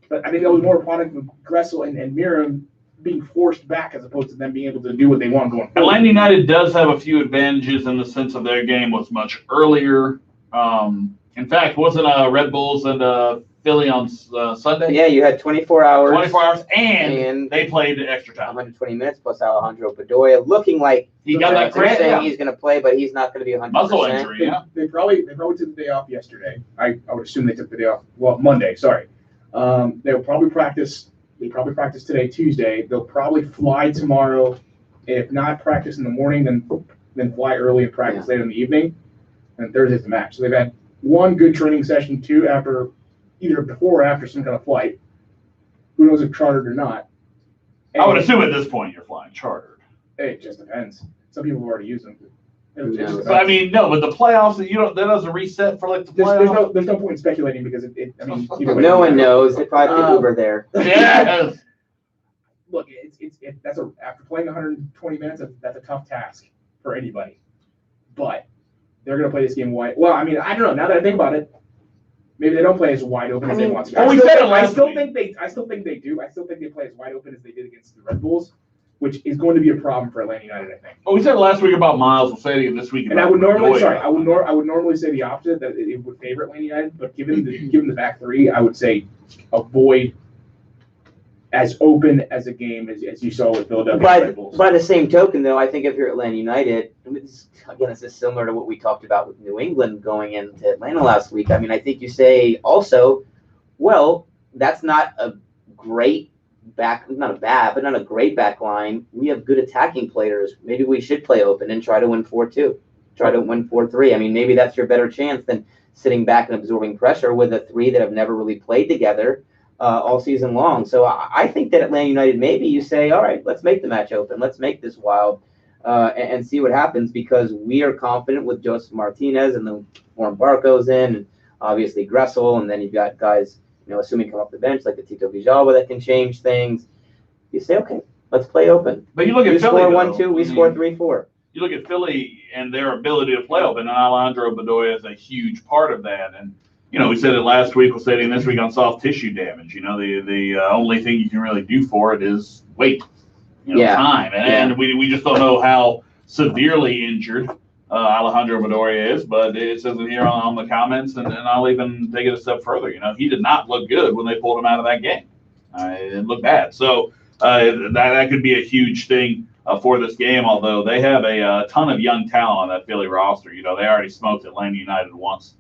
But I think that was more a product of Gressel and Miram being forced back as opposed to them being able to do what they want going forward. Atlanta United does have a few advantages in the sense of their game was much earlier. In fact, wasn't Red Bulls and Philly on Sunday? Yeah, you had 24 hours. 24 hours, and they played extra time. 120 minutes plus Alejandro Bedoya, looking like he got that credit. Saying he's going to play, but he's not going to be 100%. Muscle injury, They probably took the day off yesterday. I would assume they took the day off. Well, Monday, sorry. They'll probably practice. They probably practice today, Tuesday. They'll probably fly tomorrow. If not practice in the morning, then fly early and practice later in the evening. And Thursday's the match. So they've had 1 good training session, 2 after, either before or after some kind of flight. Who knows if chartered or not? I would assume at this point you're flying chartered. It just depends. Some people have already used them. But I mean, no, but the playoffs, that doesn't reset for like the playoffs. There's no point in speculating because I mean, no one knows. They probably could Uber there. Yes. Look, after playing 120 minutes, that's a tough task for anybody. But they're going to play this game wide. Well, I mean, I don't know. Now that I think about it, maybe they don't play as wide open as they want to. I still think they do. I still think they play as wide open as they did against the Red Bulls, which is going to be a problem for Atlanta United, I think. Well, we said last week about Miles. We'll say it this week. And I would normally say the opposite, that it would favor Atlanta United. But given the back 3, I would say avoid as open as a game as you saw with Philadelphia Red Bulls. By the same token, though, I think if you're Atlanta United, this is similar to what we talked about with New England going into Atlanta last week. I mean, I think you say also, well, that's not a great not a great back line. We have good attacking players. Maybe we should play open and try to win 4-2, try to win 4-3. I mean, maybe that's your better chance than sitting back and absorbing pressure with a three that have never really played together all season long. So I think that Atlanta United, maybe you say, all right, let's make the match open. Let's make this wild and see what happens, because we are confident with Joseph Martinez and the Warren Barco's in, and obviously Gressel, and then you've got guys, assuming come off the bench like the Tito Villalba that can change things. You say, okay, let's play open. But you look at you Philly, score 1-2, we score 3-4. You look at Philly and their ability to play open, and Alejandro Bedoya is a huge part of that. And we said it last week, we'll say it this week on soft tissue damage. The only thing you can really do for it is wait, time. And we just don't know how severely injured Alejandro Bedoya is, but it says it here on the comments, and I'll even take it a step further. He did not look good when they pulled him out of that game. It looked bad. So that could be a huge thing for this game, although they have a ton of young talent on that Philly roster. They already smoked Atlanta United once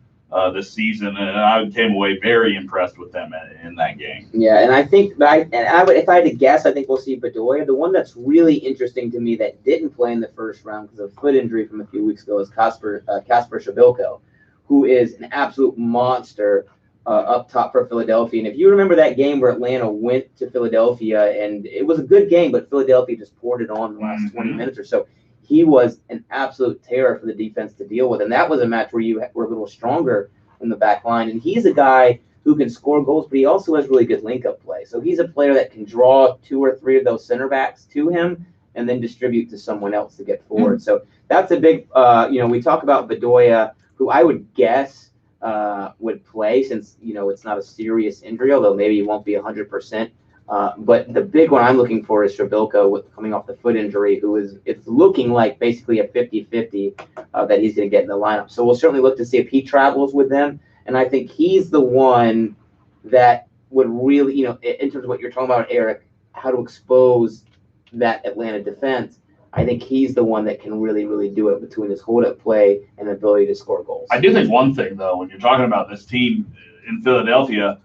this season, and I came away very impressed with them in that game. Yeah, and I think if I had to guess, I think we'll see Bedoya. The one that's really interesting to me that didn't play in the first round because of a foot injury from a few weeks ago is Kasper Shabilko, who is an absolute monster up top for Philadelphia. And if you remember that game where Atlanta went to Philadelphia, and it was a good game, but Philadelphia just poured it on in the last 20 minutes or so. He was an absolute terror for the defense to deal with. And that was a match where you were a little stronger in the back line. And he's a guy who can score goals, but he also has really good link-up play. So he's a player that can draw 2 or 3 of those center backs to him and then distribute to someone else to get forward. Mm-hmm. So that's a big, we talk about Bedoya, who I would guess would play since, it's not a serious injury, although maybe he won't be 100%. But the big one I'm looking for is Shabilko coming off the foot injury, it's looking like basically a 50-50 that he's going to get in the lineup. So we'll certainly look to see if he travels with them. And I think he's the one that would really, in terms of what you're talking about, Eric, how to expose that Atlanta defense. I think he's the one that can really, really do it between his hold-up play and ability to score goals. I do think one thing, though, when you're talking about this team in Philadelphia,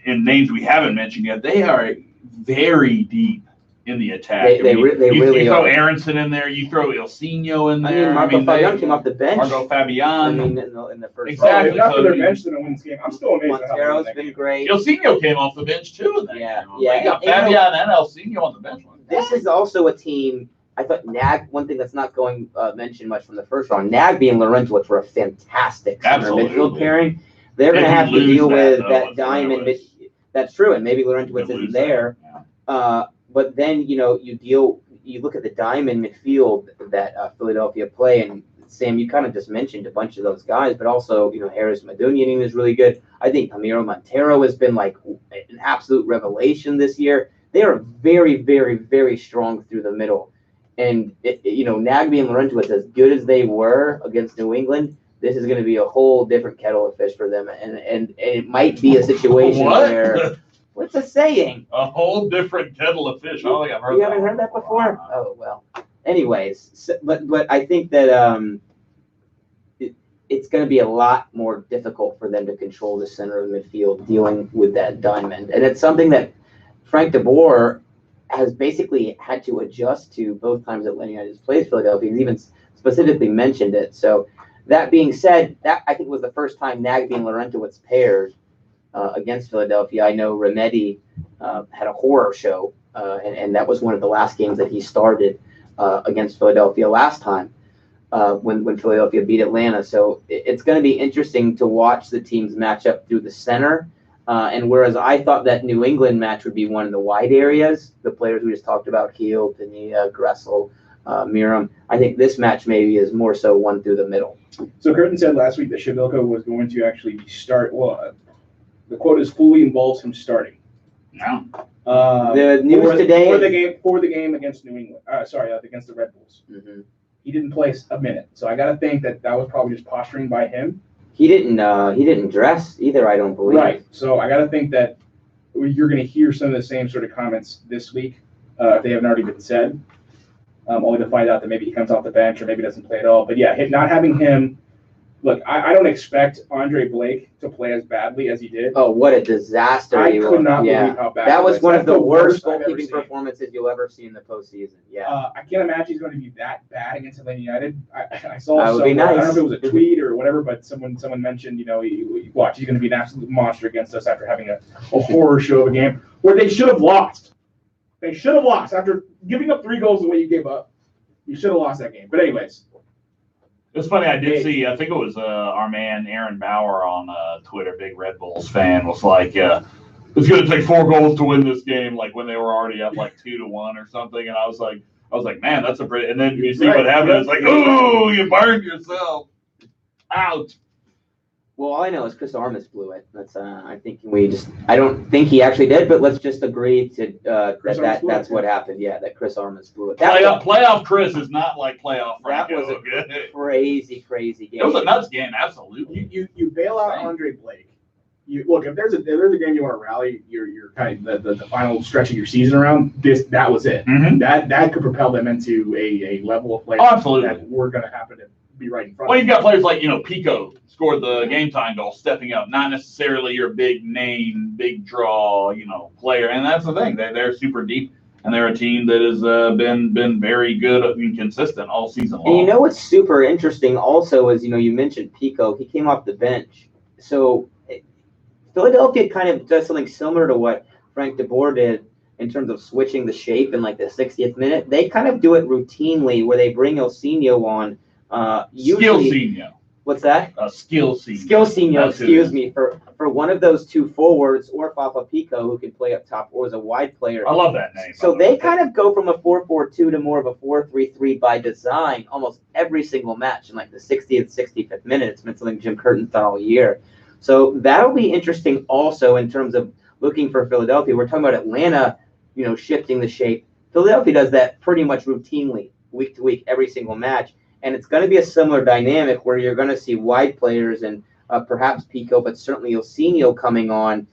in names we haven't mentioned yet, they are very deep in the attack. They really you throw are. Aronson in there, you throw Ilsinho in there. Marco Fabian came off the bench. Marco Fabian. In the first. Exactly. If not for their bench in a women's game, I'm still amazed. Montero's been great. Ilsinho came off the bench too in that game. Yeah. They got Fabian and Ilsinho on the bench. This is also a team. I thought Nag, one thing that's not going mentioned much from the first round, Nagby and Laurentowicz were a fantastic center midfield pairing. They're going to have to deal with that diamond. That's true, and maybe Laurentowicz isn't there. Yeah. But then, you look at the diamond midfield that Philadelphia play, and Sam, you kind of just mentioned a bunch of those guys, but also, Harris Madunian is really good. I think Ramiro Montero has been like an absolute revelation this year. They are very, very, very strong through the middle. And, Nagby and Laurentowicz, as good as they were against New England, this is going to be a whole different kettle of fish for them. And it might be a situation where, what's a saying? A whole different kettle of fish. I don't think I've heard that. You haven't heard that before? Wow. Oh, well. Anyways, but I think that it's going to be a lot more difficult for them to control the center of the midfield dealing with that diamond. And it's something that Frank de Boer has basically had to adjust to both times that Atlanta United has played Philadelphia. He's even specifically mentioned it. So that being said, that I think was the first time Nagby and Laurentowicz paired against Philadelphia. I know Remedi had a horror show, and that was one of the last games that he started against Philadelphia last time when Philadelphia beat Atlanta. So it's going to be interesting to watch the teams match up through the center. And whereas I thought that New England match would be one of the wide areas, the players we just talked about, Heel, Pania, Gressel, Miram, I think this match maybe is more so one through the middle. So Curtin said last week that Shabilko was going to actually start. Well, the quote is fully involves him starting. No. The news today for the game against New England. Against the Red Bulls. Mm-hmm. He didn't play a minute, so I got to think that was probably just posturing by him. He didn't dress either, I don't believe. Right. So I got to think that you're going to hear some of the same sort of comments this week if they haven't already been said. Only to find out that maybe he comes off the bench or maybe doesn't play at all. But yeah, not having him. Look, I don't expect Andre Blake to play as badly as he did. Oh, what a disaster! I could not believe how bad that was one of the worst I've ever goalkeeping seen. Performances you'll ever see in the postseason. Yeah, I can't imagine he's going to be that bad against Atlanta United. I saw That would be somewhere, I don't know nice. if it was a tweet or whatever, but someone mentioned, watch, he's going to be an absolute monster against us after having a horror show of a game where they should have lost. They should have lost after giving up 3 goals the way you gave up. You should have lost that game. But anyways. It's funny, I did see, I think it was our man Aaron Bauer on Twitter, big Red Bulls fan, was like, it's going to take 4 goals to win this game, like when they were already up like 2-1 or something. And I was like, man, that's a pretty, and then you see what happened. It's like, ooh, you burned yourself. Out. well, all I know is Chris Armas blew it. That's I don't think he actually did, but let's just agree to that's what happened. Yeah, that Chris Armas blew it. Playoff Chris is not like playoff Franco. That was a okay? crazy game. It was a nuts game, absolutely. You bail out Andre Blake. Look, if there's a game you want to rally your kind of the final stretch of your season around, that was it. Mm-hmm. That could propel them into a level of play absolutely. that we're going to happen to be right in front. Well, you've got players like Pico scored the game time goal, stepping up. Not necessarily your big name, big draw, player, and that's the thing. They're super deep, and they're a team that has been very good and consistent all season long. And what's super interesting also is you mentioned Pico. He came off the bench, so Philadelphia kind of does something similar to what Frank de Boer did in terms of switching the shape in like the 60th minute. They kind of do it routinely where they bring Ilsinho on. Skillsinho. What's that? Skillsinho, excuse me, for one of those 2 forwards or Papa Pico who can play up top or as a wide player. I love that name. So they kind of go from a 4-4-2 to more of a 4-3-3 by design almost every single match in like the 60th, 65th minute. It's been something Jim Curtin's done all year. So that'll be interesting also in terms of looking for Philadelphia. We're talking about Atlanta, shifting the shape. Philadelphia does that pretty much routinely, week to week, every single match. And it's going to be a similar dynamic where you're going to see wide players and perhaps Pico, but certainly Ilsinho coming on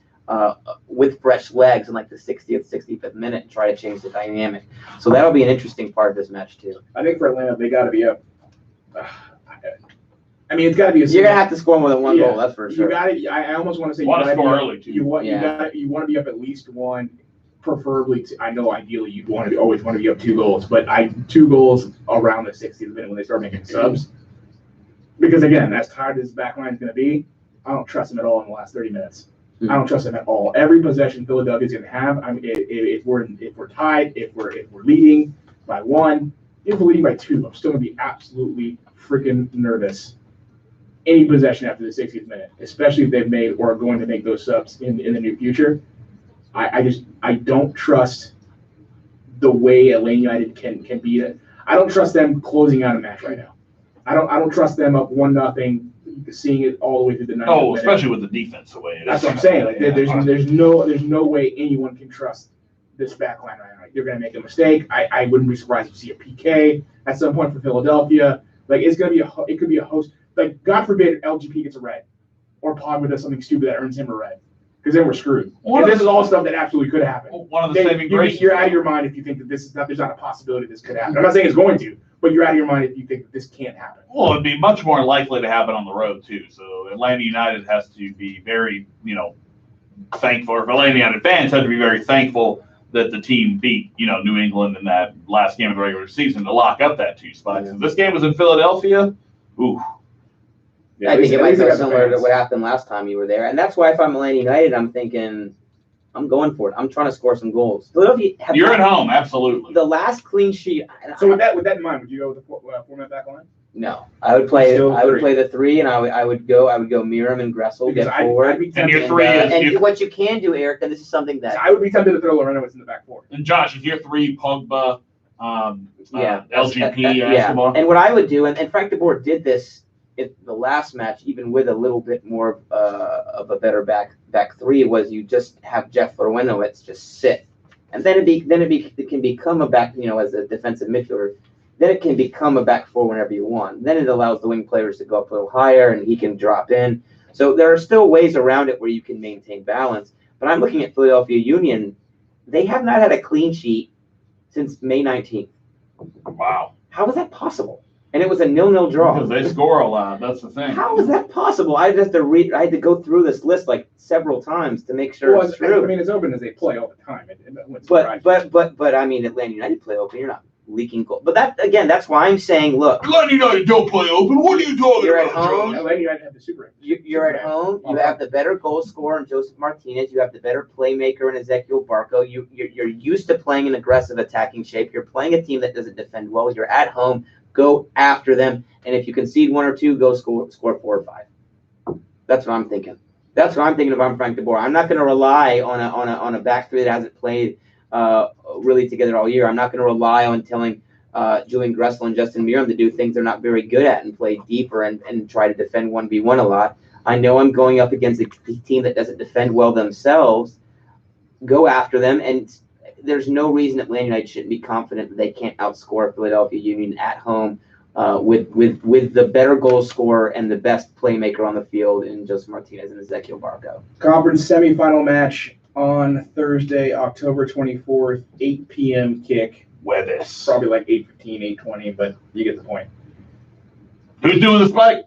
with fresh legs in like the 60th, 65th minute and try to change the dynamic. So that'll be an interesting part of this match too. I think for Atlanta, they got to be up. It's got to be You're going to have to score more than 1 goal, that's for sure. You got to. I almost want to say you want to score early too. You want to be up at least 1. Preferably, I know ideally you'd always want to be up 2 goals, but 2 goals around the 60th minute when they start making subs. Because again, as tired as this back line is going to be, I don't trust them at all in the last 30 minutes. I don't trust them at all. Every possession Philadelphia is going to have. If we're tied, if we're leading by 1, if we're leading by 2, I'm still going to be absolutely freaking nervous. Any possession after the 60th minute, especially if they've made or are going to make those subs in the near future. I don't trust the way Atlanta United can beat it. I don't trust them closing out a match right now. I don't trust them up 1-0, seeing it all the way through the 90th minute. Especially with the defense the way it is. That's what I'm saying. Like there's no way anyone can trust this back line right now. You're going to make a mistake. I wouldn't be surprised to see a PK at some point for Philadelphia. Like it could be a host. Like God forbid LGP gets a red, or Pogba does something stupid that earns him a red. Because then we're screwed. This is all stuff that absolutely could happen. One of the saving graces. You're out of your mind if you think that there's not a possibility this could happen. I'm not saying it's going to, but you're out of your mind if you think that this can't happen. Well, it'd be much more likely to happen on the road too. So Atlanta United has to be very, thankful. Or Atlanta United fans have to be very thankful that the team beat, New England in that last game of the regular season to lock up that 2 spots. If this game was in Philadelphia, ooh. Yeah, I think it might go similar to what happened last time you were there. And that's why if I'm Atlanta United, I'm thinking, I'm going for it. I'm trying to score some goals. You're at home, absolutely. The last clean sheet. So with that in mind, would you go with the 4-man back line? No, I would play the 3, and I would go Miram and Gressel, get forward. And your 3 is what you can do, Eric, and this is something that I would be tempted to throw Lorenowitz in the back 4. And Josh, is your 3 Pogba, LGP, Escobar? And what I would do, and Frank de Boer did this in the last match, even with a little bit more of a better back 3, was you just have Jeff Lorenowitz just sit, and then it can become a back, as a defensive midfielder. Then it can become a back 4 whenever you want. Then it allows the wing players to go up a little higher, and he can drop in. So there are still ways around it where you can maintain balance. But I'm looking at Philadelphia Union. They have not had a clean sheet since May 19th. Wow. How is that possible? And it was a 0-0 draw. Because they score a lot. That's the thing. How is that possible? I had to go through this list like several times to make sure it's true. I mean, as open as they play all the time. But I mean, Atlanta United play open. You're not leaking goal. But that's why I'm saying, look. Atlanta United don't play open. What are you talking You're about, at home. Atlanta United have the super. You're at home. You have the better goal scorer in Joseph Martinez. You have the better playmaker in Ezekiel Barco. You're used to playing an aggressive attacking shape. You're playing a team that doesn't defend well. You're at home. Go after them. And if you concede 1 or 2, go score 4 or 5. That's what I'm thinking. That's what I'm thinking if I'm Frank DeBoer. I'm not going to rely on a back three that hasn't played really together all year. I'm not going to rely on telling Julian Gressel and Justin Miram to do things they're not very good at and play deeper and try to defend 1v1 a lot. I know I'm going up against a team that doesn't defend well themselves. Go after them, and there's no reason that Man United shouldn't be confident that they can't outscore Philadelphia Union at home with the better goal scorer and the best playmaker on the field in Joseph Martinez and Ezekiel Barco. Conference semifinal match on Thursday, October 24th, 8 p.m. kick. Weathers. Probably like 8:15, 8:20, but you get the point. Who's doing the spike?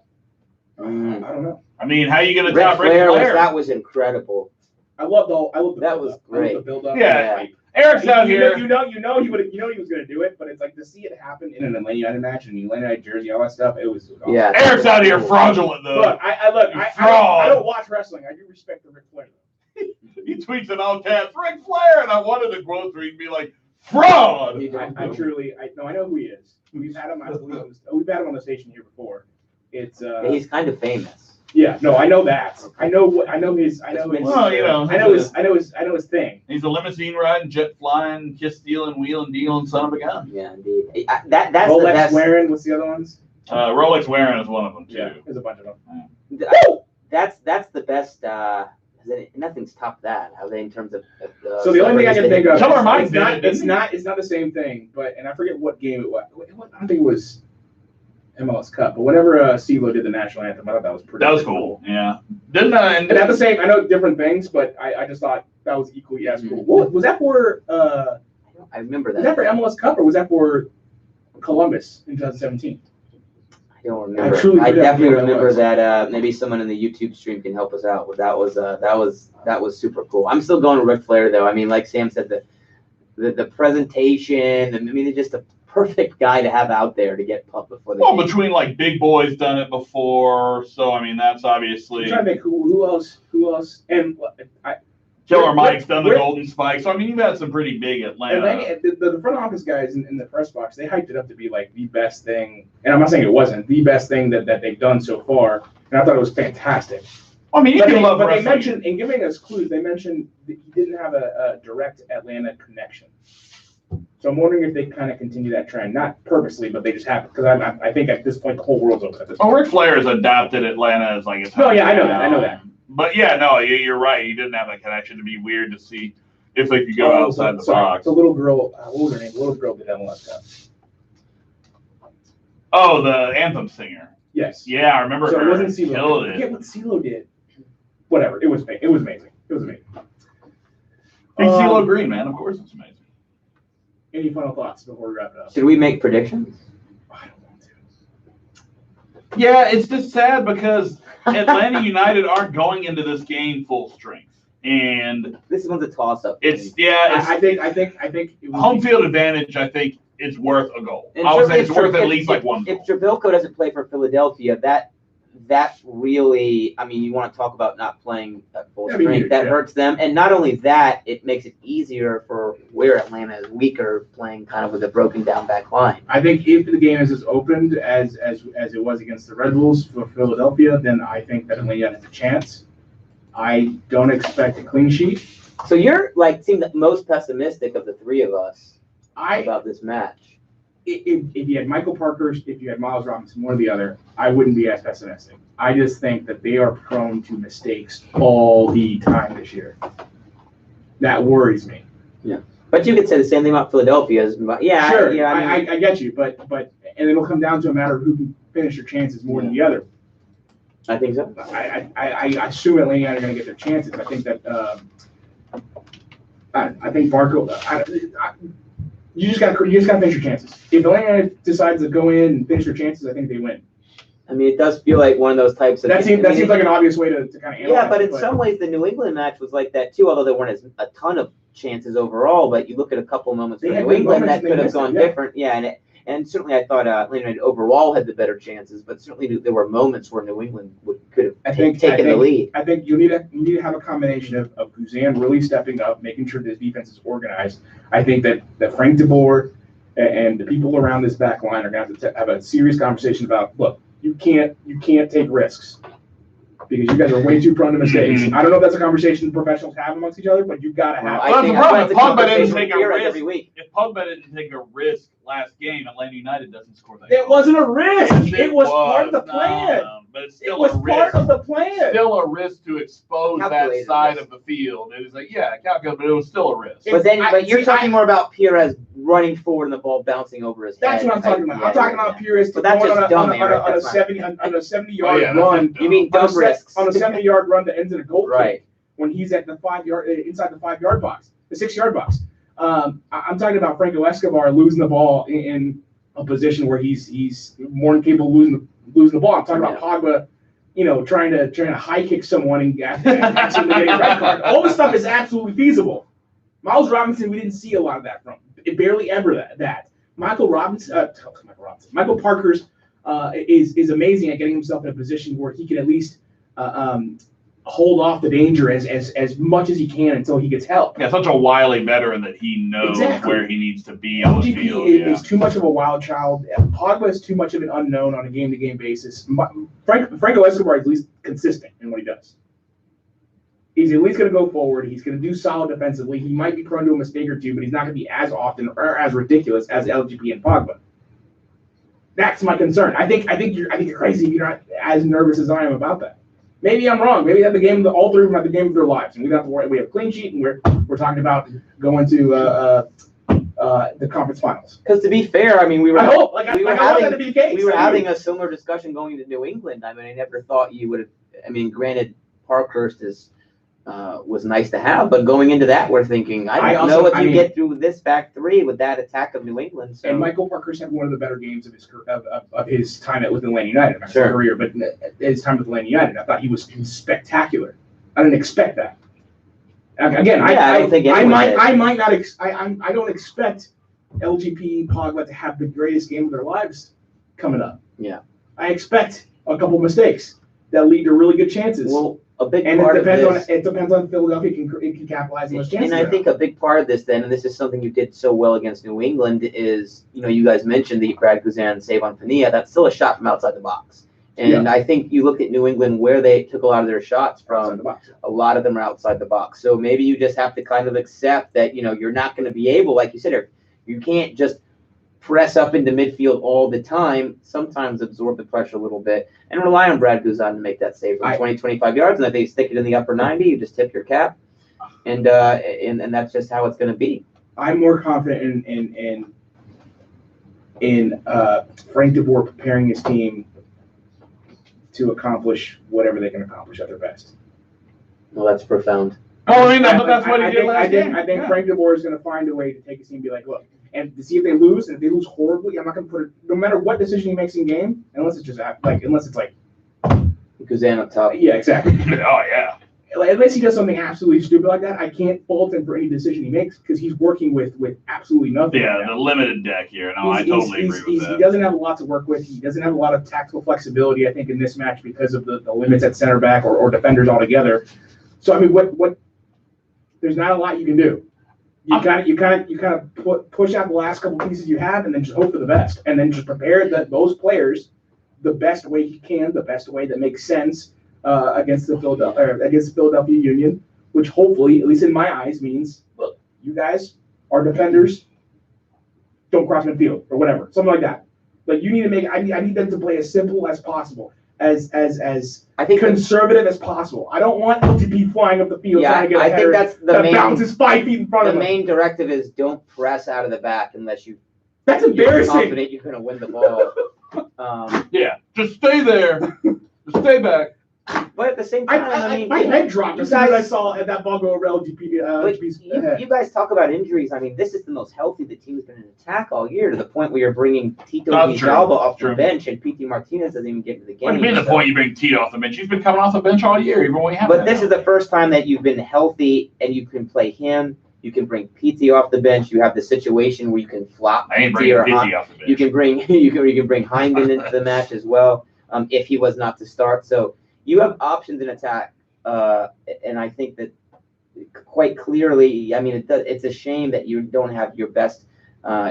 I don't know. I mean, how are you going to Ric top Ric Flair Flair? that was incredible. I love the That was great. the build up. Yeah. Eric's out here. You know he was going to do it, but it's like to see it happen in an Atlanta United match and the Atlanta United jersey, all that stuff. It was awesome. Yeah. Eric's out here fraudulent though. Look, I don't watch wrestling. I do respect the Ric Flair. He tweets in all caps, Ric Flair, and I wanted to quote through and be like, fraud. I know who he is. We've had him on the station here before. It's He's kind of famous. Yeah, no, I know that. I know his thing. He's a limousine riding, jet flying, kiss stealing, wheeling, dealing son of a gun. Yeah, indeed. That's Rolex the best. wearing. What's the other ones? Rolex wearing is one of them too. Yeah, there's a bunch of them. That's the best. Nothing's topped that. How they in terms of. So the only thing I can think of. Killer Mike it's not the same thing, but and I forget what game it was. I don't think it was MLS Cup, but whenever CeeLo did the national anthem, I thought that was pretty. That was cool. Yeah. Didn't and at the same, I know different things, but I just thought that was equally as cool. What was that for? I remember that. Was that for MLS Cup or was that for Columbus in 2017? I don't remember. I definitely remember that. Maybe someone in the YouTube stream can help us out. But that was super cool. I'm still going to Ric Flair though. I mean, like Sam said, the presentation. I mean, just a perfect guy to have out there to get pumped before the game. Between like Big Boy's done it before, so I mean that's obviously. I'm trying to think who else, and Killer Mike's done the Golden Spike, so I mean you've had some pretty big Atlanta. The front office guys in the press box, they hyped it up to be like the best thing, and I'm not saying it wasn't the best thing that they've done so far, and I thought it was fantastic. I mean, they mentioned in giving us clues, they mentioned that he didn't have a direct Atlanta connection. So I'm wondering if they kind of continue that trend, not purposely, but they just happen. Because I think at this point the whole world's open at this point. Ric Flair has adopted Atlanta as like his. No, yeah, I know that. But yeah, no, you're right. He didn't have that connection. To be weird to see if they could go outside the box. The little girl, what was her name? The little girl did MLS Cup. Oh, the anthem singer. Yes. Yeah, I remember. So her. it wasn't CeeLo. I forget what CeeLo did. Whatever. It was amazing. It was amazing. Big CeeLo Green, man. Of course, it's amazing. Any final thoughts before we wrap it up? Should we make predictions? I don't want to. Yeah, it's just sad because Atlanta United aren't going into this game full strength, and this one's a toss-up. I think home field advantage. I think it's worth a goal. I would say it's worth at least like one goal. If Jabilko doesn't play for Philadelphia, that really, I mean, you want to talk about not playing at full strength. That hurts them, and not only that, it makes it easier for where Atlanta is weaker, playing kind of with a broken down back line. I think if the game is as opened as it was against the Red Bulls for Philadelphia, then I think that Atlanta has a chance. I don't expect a clean sheet. So you're like seem the most pessimistic of the three of us about this match. If you had Michael Parker, if you had Miles Robinson, one or the other, I wouldn't be as pessimistic. I just think that they are prone to mistakes all the time this year. That worries me. Yeah, but you could say the same thing about Philadelphia. Yeah, sure. Yeah, I get you, but and it'll come down to a matter of who can finish their chances more than the other. I think so. I assume Atlanta are going to get their chances. I think that I think Franco. You just got to finish your chances. If Atlanta decides to go in and finish their chances, I think they win. I mean, it does feel like one of those types of. That seems like an obvious way to kind of analyze. Yeah, but in some ways, the New England match was like that too. Although there weren't a ton of chances overall, but you look at a couple moments for New England that could have gone different. Yeah, and certainly I thought Atlanta United overall had the better chances, but certainly there were moments where New England could have taken the lead. I think you need to have a combination of Guzan really stepping up, making sure this defense is organized. I think that Frank DeBoer and the people around this back line are going to have to have a serious conversation about, look, you can't take risks because you guys are way too prone to mistakes. I don't know if that's a conversation professionals have amongst each other, but you've got to have. Well, the problem is Pogba didn't take a risk. Every week. If Pogba didn't take a risk last game, Atlanta United doesn't score that. It wasn't a risk. It was part of the plan. But it's still a risk. Part of the plan. Still a risk to expose that side of the field. It was like, yeah, calculated, but it was still a risk. But you're talking more about Perez running forward and the ball bouncing over his head. That's what I'm talking about. I'm talking about Perez on a 70-yard run. You mean dumb risks on a 70-yard run that ends in a goal kick when he's at the 5-yard inside the 5-yard box, the 6-yard box. I'm talking about Franco Escobar losing the ball in a position where he's more than capable of losing the ball. I'm talking about Pogba, trying to high kick someone and accidentally getting a red card. All this stuff is absolutely feasible. Miles Robinson, we didn't see a lot of that from. Barely ever that. Michael Parker's is amazing at getting himself in a position where he can at least hold off the danger as much as he can until he gets help. Yeah, such a wily veteran that he knows where he needs to be on the field. Is too much of a wild child. Pogba is too much of an unknown on a game-to-game basis. Franco Escobar is at least consistent in what he does. He's at least going to go forward. He's going to do solid defensively. He might be prone to a mistake or two, but he's not going to be as often or as ridiculous as LGP and Pogba. That's my concern. I think you're crazy if you're not as nervous as I am about that. Maybe I'm wrong. Maybe they have the game. All three of them have the game of their lives, and we don't have to worry. We have a clean sheet, and we're talking about going to the conference finals. Because to be fair, I mean, we were having a similar discussion going to New England. I mean, I never thought you would have. I mean, granted, Parkhurst was nice to have, but going into that, we're thinking, I don't know if you get through this back three with that attack of New England. So. And Michael Parkhurst had one of the better games of his time with Atlanta United, not his career, but his time with Atlanta United. I thought he was spectacular. I didn't expect that. Again, I don't expect LGP Pogba to have the greatest game of their lives coming up. Yeah, I expect a couple mistakes that lead to really good chances. Well, it depends on Philadelphia can capitalize on those chances. And I think a big part of this then, and this is something you did so well against New England, is, you guys mentioned the Brad Guzan save on Pania. That's still a shot from outside the box. And I think you look at New England where they took a lot of their shots from, a lot of them are outside the box. So maybe you just have to kind of accept that, you're not going to be able, like you said, you can't just press up into midfield all the time, sometimes absorb the pressure a little bit, and rely on Brad Guzan to make that save from 20, 25 yards. And if they stick it in the upper 90, you just tip your cap. And that's just how it's going to be. I'm more confident in Frank DeBoer preparing his team to accomplish whatever they can accomplish at their best. Well, that's profound. Oh, I mean, that's what he did last game. I think Frank DeBoer is going to find a way to take his team and be like, look, and to see if they lose, and if they lose horribly, I'm not going to put it, no matter what decision he makes in game, unless it's like Guzan up top. Yeah, exactly. Oh, yeah. Unless he does something absolutely stupid like that, I can't fault him for any decision he makes because he's working with absolutely nothing. Yeah, the limited deck here. No, I totally agree with that. He doesn't have a lot to work with. He doesn't have a lot of tactical flexibility, I think, in this match because of the limits at center back or defenders altogether. So, I mean, what there's not a lot you can do. You kind of push out the last couple pieces you have, and then just hope for the best, and then just prepare those players the best way you can, the best way that makes sense against the Philadelphia Union, which hopefully, at least in my eyes, means look, you guys are defenders, don't cross midfield or whatever, something like that. Like you need to make. I need them to play as simple as possible. As I think conservative as possible. I don't want them to be flying up the field trying to get a header that bounces 5 feet in front of them. The main directive is don't press out of the back unless That's embarrassing. You're confident you're going to win the ball. Yeah, just stay there. Just stay back. But at the same time, I mean, my head dropped you as soon as I guys- saw that ball go over LGP. you guys talk about injuries. I mean, this is the most healthy the team's been in attack all year, to the point where you're bringing Tito That's true. Villalba off the True. bench, and PT Martinez doesn't even get into the game. What do you mean the so- point you bring Tito off the bench? He's been coming off the bench all year, even when we haven't. But this is the first time that you've been healthy, and you can play him. You can bring PT off the bench. You have the situation where you can flop I ain't PT bringing or Pizzi off the bench. you can bring you can bring Hyndman into the match as well, if he was not to start. So you have options in attack, and I think that quite clearly. I mean, it's a shame that you don't have your best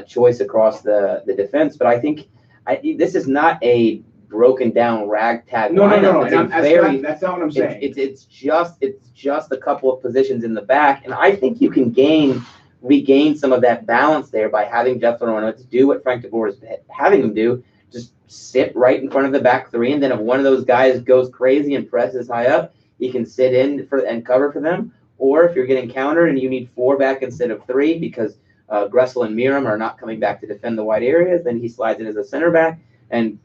choice across the defense, but I think this is not a broken down ragtag lineup. No. It's That's not what I'm saying. It's just a couple of positions in the back, and I think you can regain some of that balance there by having Jeff Lorano do what Frank DeBoer is having him do. Just sit right in front of the back three, and then if one of those guys goes crazy and presses high up, he can sit in and cover for them. Or if you're getting countered and you need 4 back instead of 3 because Gressel and Miram are not coming back to defend the wide areas, then he slides in as a center back, and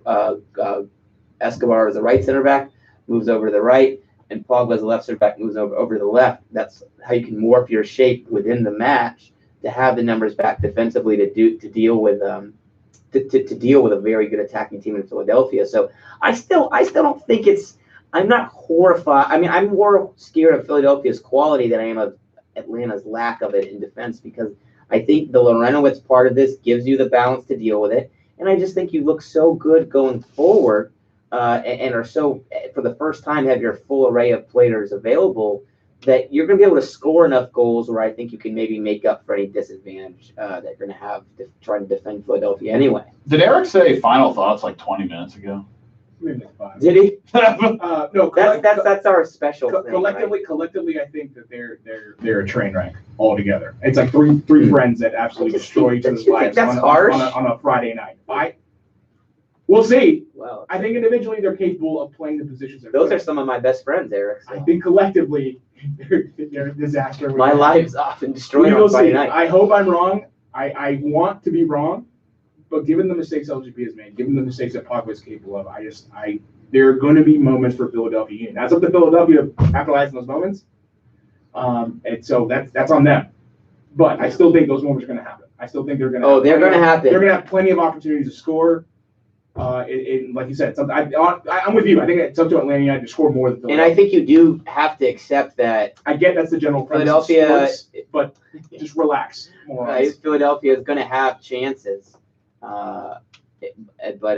Escobar is a right center back, moves over to the right, and Pogba as a left center back, moves over to the left. That's how you can morph your shape within the match to have the numbers back defensively to deal with to deal with a very good attacking team in Philadelphia. So I still don't think I'm not horrified. I mean, I'm more scared of Philadelphia's quality than I am of Atlanta's lack of it in defense, because I think the Lorenowitz part of this gives you the balance to deal with it. And I just think you look so good going forward and are so, for the first time, have your full array of players available that you're going to be able to score enough goals where I think you can maybe make up for any disadvantage that you're going to have trying to defend Philadelphia anyway. Did Eric say final thoughts like 20 minutes ago? Maybe 5. Did he? No, That's our special thing, collectively, I think that they're a train wreck altogether. It's like three friends that absolutely destroy each other's lives that's on a Friday night. We'll see. Well, I think individually they're capable of playing the positions. those are some of my best friends, Eric. So. I think collectively they're a disaster. My life's often destroyed We'll on Friday see. night. I hope I'm wrong. I want to be wrong, but given the mistakes LGP has made, given the mistakes that Pogba is capable of, there are going to be moments for Philadelphia Union. That's up to Philadelphia to capitalize on those moments. And so that's on them. But I still think those moments are going to happen. I still think they're going to. They're going to happen. They're going to have plenty of opportunities to score. Like you said, I'm with you. I think it's up to Atlanta United to score more than Philadelphia. And I think you do have to accept that. I get that's the general premise of Philadelphia, sports, but just relax more. Philadelphia is going to have chances, but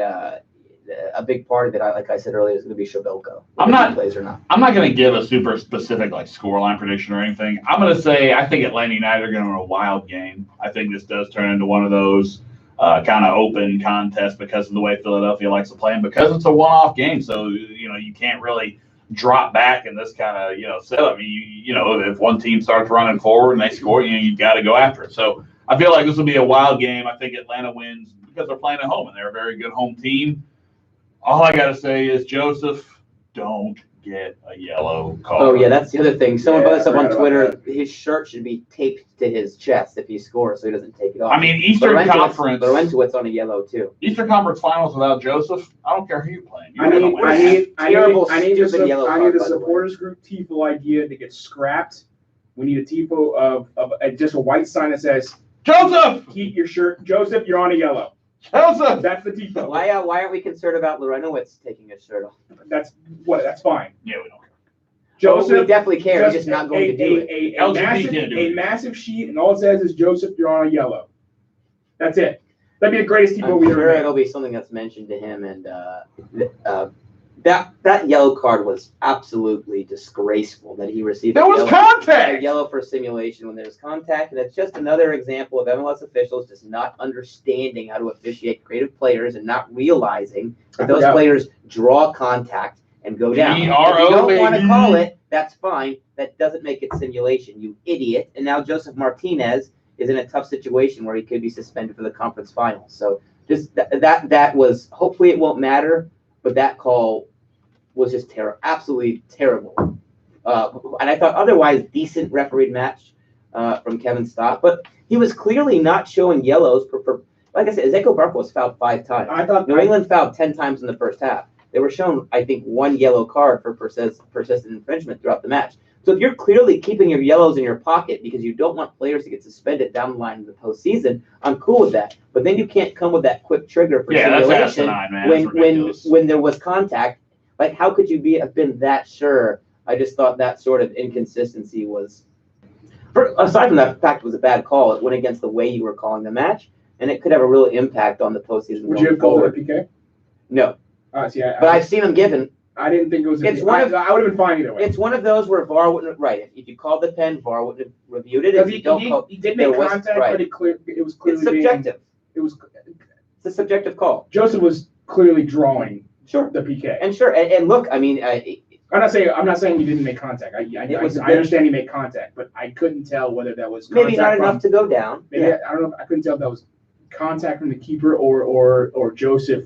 a big part of it, like I said earlier, is going to be Shabilko. I'm not plays or not. I'm not going to give a super specific like scoreline prediction or anything. I'm going to say I think Atlanta United are going to win a wild game. I think this does turn into one of those kind of open contests because of the way Philadelphia likes to play and because it's a one-off game. So, you can't really drop back in this kind of, setup. I mean, if one team starts running forward and they score, you've got to go after it. So I feel like this will be a wild game. I think Atlanta wins because they're playing at home and they're a very good home team. All I got to say is, Joseph, don't get a yellow card. Oh, yeah, that's the other thing. Someone brought this up on I forgot Twitter. about His shirt should be taped to his chest if he scores so he doesn't take it off. I mean, Eastern Conference. Lorenowitz on a yellow, too. Eastern Conference Finals without Joseph, I don't care who you're playing. I need Stupid yellow card, the by the supporters group tifo idea to get scrapped. We need a tifo of just a white sign that says, Joseph! keep your shirt. Joseph, you're on a yellow. Joseph! That's the tifo. Why aren't we concerned about Lorenowitz taking his shirt off? That's fine. Yeah, we don't care. Joseph, we definitely care. He's just not going to do it. A massive sheet, and all it says is, Joseph, you're on a yellow. That's it. That'd be the greatest tifo we ever Sure, made. it'll be something that's mentioned to him, and that yellow card was absolutely disgraceful that he received. There was a contact! yellow for simulation when there's contact, and that's just another example of MLS officials just not understanding how to officiate creative players and not realizing that those players draw contact and go down. If you don't want to call it, that's fine. That doesn't make it simulation, you idiot. And now Joseph Martinez is in a tough situation where he could be suspended for the conference finals. So just that was, hopefully it won't matter, but that call was just absolutely terrible. And I thought otherwise decent refereed match from Kevin Stott, but he was clearly not showing yellows for like I said, Ezekiel Barco was fouled 5 times. New England fouled 10 times in the first half. they were shown, I think, 1 yellow card for persistent infringement throughout the match. So if you're clearly keeping your yellows in your pocket because you don't want players to get suspended down the line in the postseason, I'm cool with that. But then you can't come with that quick trigger for that's simulation asinine, man. That's when ridiculous. when there was contact. Like, how could you have been that sure? I just thought that sort of inconsistency was, aside from that fact, it was a bad call. It went against the way you were calling the match, and it could have a real impact on the postseason. Would you have called it a PK? No. See, but I've seen them given. I didn't think it was. It's one of, I would have been fine either way. It's one of those where VAR wouldn't. Right. If you called the pen, VAR wouldn't have reviewed it. If he did make contact, right. but it was clearly it's subjective. It's a subjective call. Joseph was clearly drawing. Sure. The PK. And look, I mean, I'm not saying he didn't make contact. I understand he made contact, but I couldn't tell whether that was maybe not enough to go down. Maybe I don't know. I couldn't tell if that was contact from the keeper or Joseph,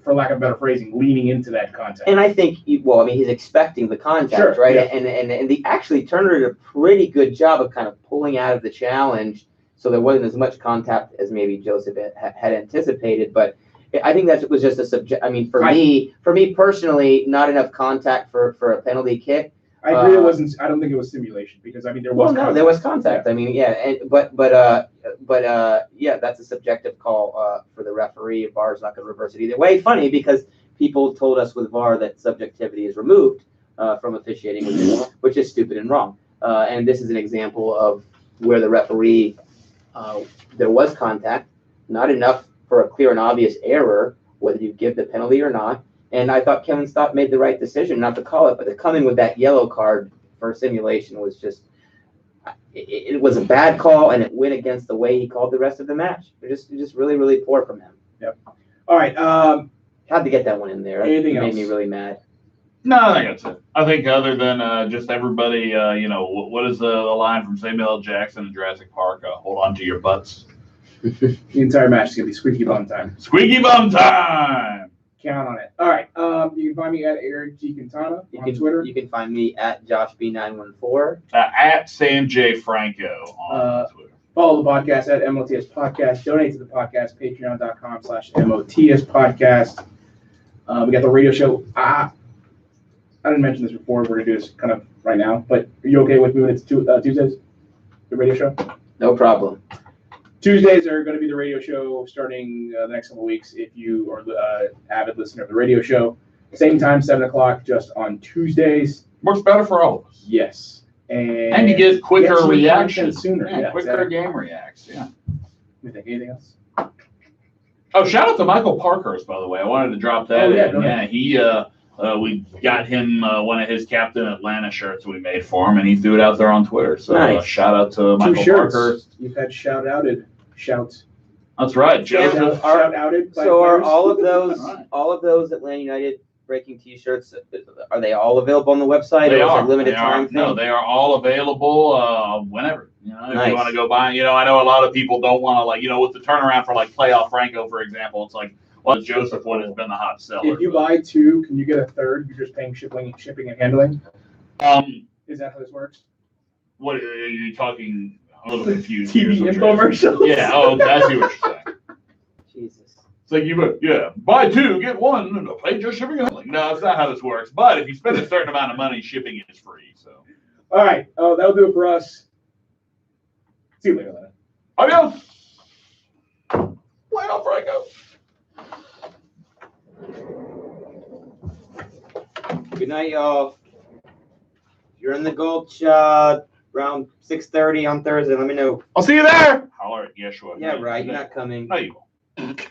for lack of better phrasing, leaning into that contact. And I think, he's expecting the contact, sure, right? Yeah. And actually Turner did a pretty good job of kind of pulling out of the challenge, so there wasn't as much contact as maybe Joseph had anticipated. But I think that was just a subject. I mean, for me personally, not enough contact for a penalty kick. I agree. It wasn't. I don't think it was simulation because there was. No, there was contact. Yeah. I mean, yeah, but that's a subjective call for the referee. VAR's not going to reverse it either way. Funny because people told us with VAR that subjectivity is removed from officiating, which is stupid and wrong. And this is an example of where the referee there was contact, not enough for a clear and obvious error, whether you give the penalty or not. And I thought Kevin Stott made the right decision not to call it, but to come in with that yellow card for simulation was just, it was a bad call, and it went against the way he called the rest of the match. It just really, really poor from him. Yep. All right. Had to get that one in there. Anything else? Made me really mad. No, I think that's it. I think other than just everybody, what is the line from Samuel L. Jackson in Jurassic Park? Hold on to your butts. The entire match is going to be squeaky bum time. Squeaky bum time! Count on it. All right. You can find me at Eric G. Quintana on Twitter. You can find me at JoshB914. At Sam J. Franco on Twitter. Follow the podcast at MOTS Podcast. Donate to the podcast, patreon.com/MOTS Podcast. We got the radio show. I didn't mention this before. We're going to do this kind of right now. But are you okay with moving it to Tuesdays? The radio show? No problem. Tuesdays are going to be the radio show starting the next couple of weeks if you are an avid listener of the radio show. Same time, 7 o'clock, just on Tuesdays. Works better for all of us. Yes. And you get quicker reactions sooner. Yeah, quicker exactly. Game reacts. Yeah. You think anything else? Oh, shout out to Michael Parkhurst, by the way. I wanted to drop that in. Yeah, he we got him one of his Captain Atlanta shirts we made for him, and he threw it out there on Twitter. So nice. Shout out to Michael Parkhurst. You've had shouts. That's right, Joseph. Shout-outed. So are all of those Atlanta United breaking T-shirts? Are they all available on the website? They or are. Is it limited time? No, they are all available whenever. Nice. If you want to go buy. I know a lot of people don't want to with the turnaround for playoff Franco, for example. It's like, well, Joseph one has been the hot seller. If you buy two, can you get a third? You're just paying shipping and handling. Is that how this works? What are you talking? I'm a little confused. TV infomercials. Yeah. Oh, I see what you're saying. Jesus. It's like buy two, get one, and pay just shipping and handling. No, it's not how this works. But if you spend a certain amount of money, shipping is free. So. All right. That'll do it for us. See you later, Lena. Adios. Playoff Franco. Good night, y'all. You're in the gold shot around 6:30 on Thursday. Let me know. I'll see you there. Holler at Yeshua. Yeah, right. You're not coming. No, you won't.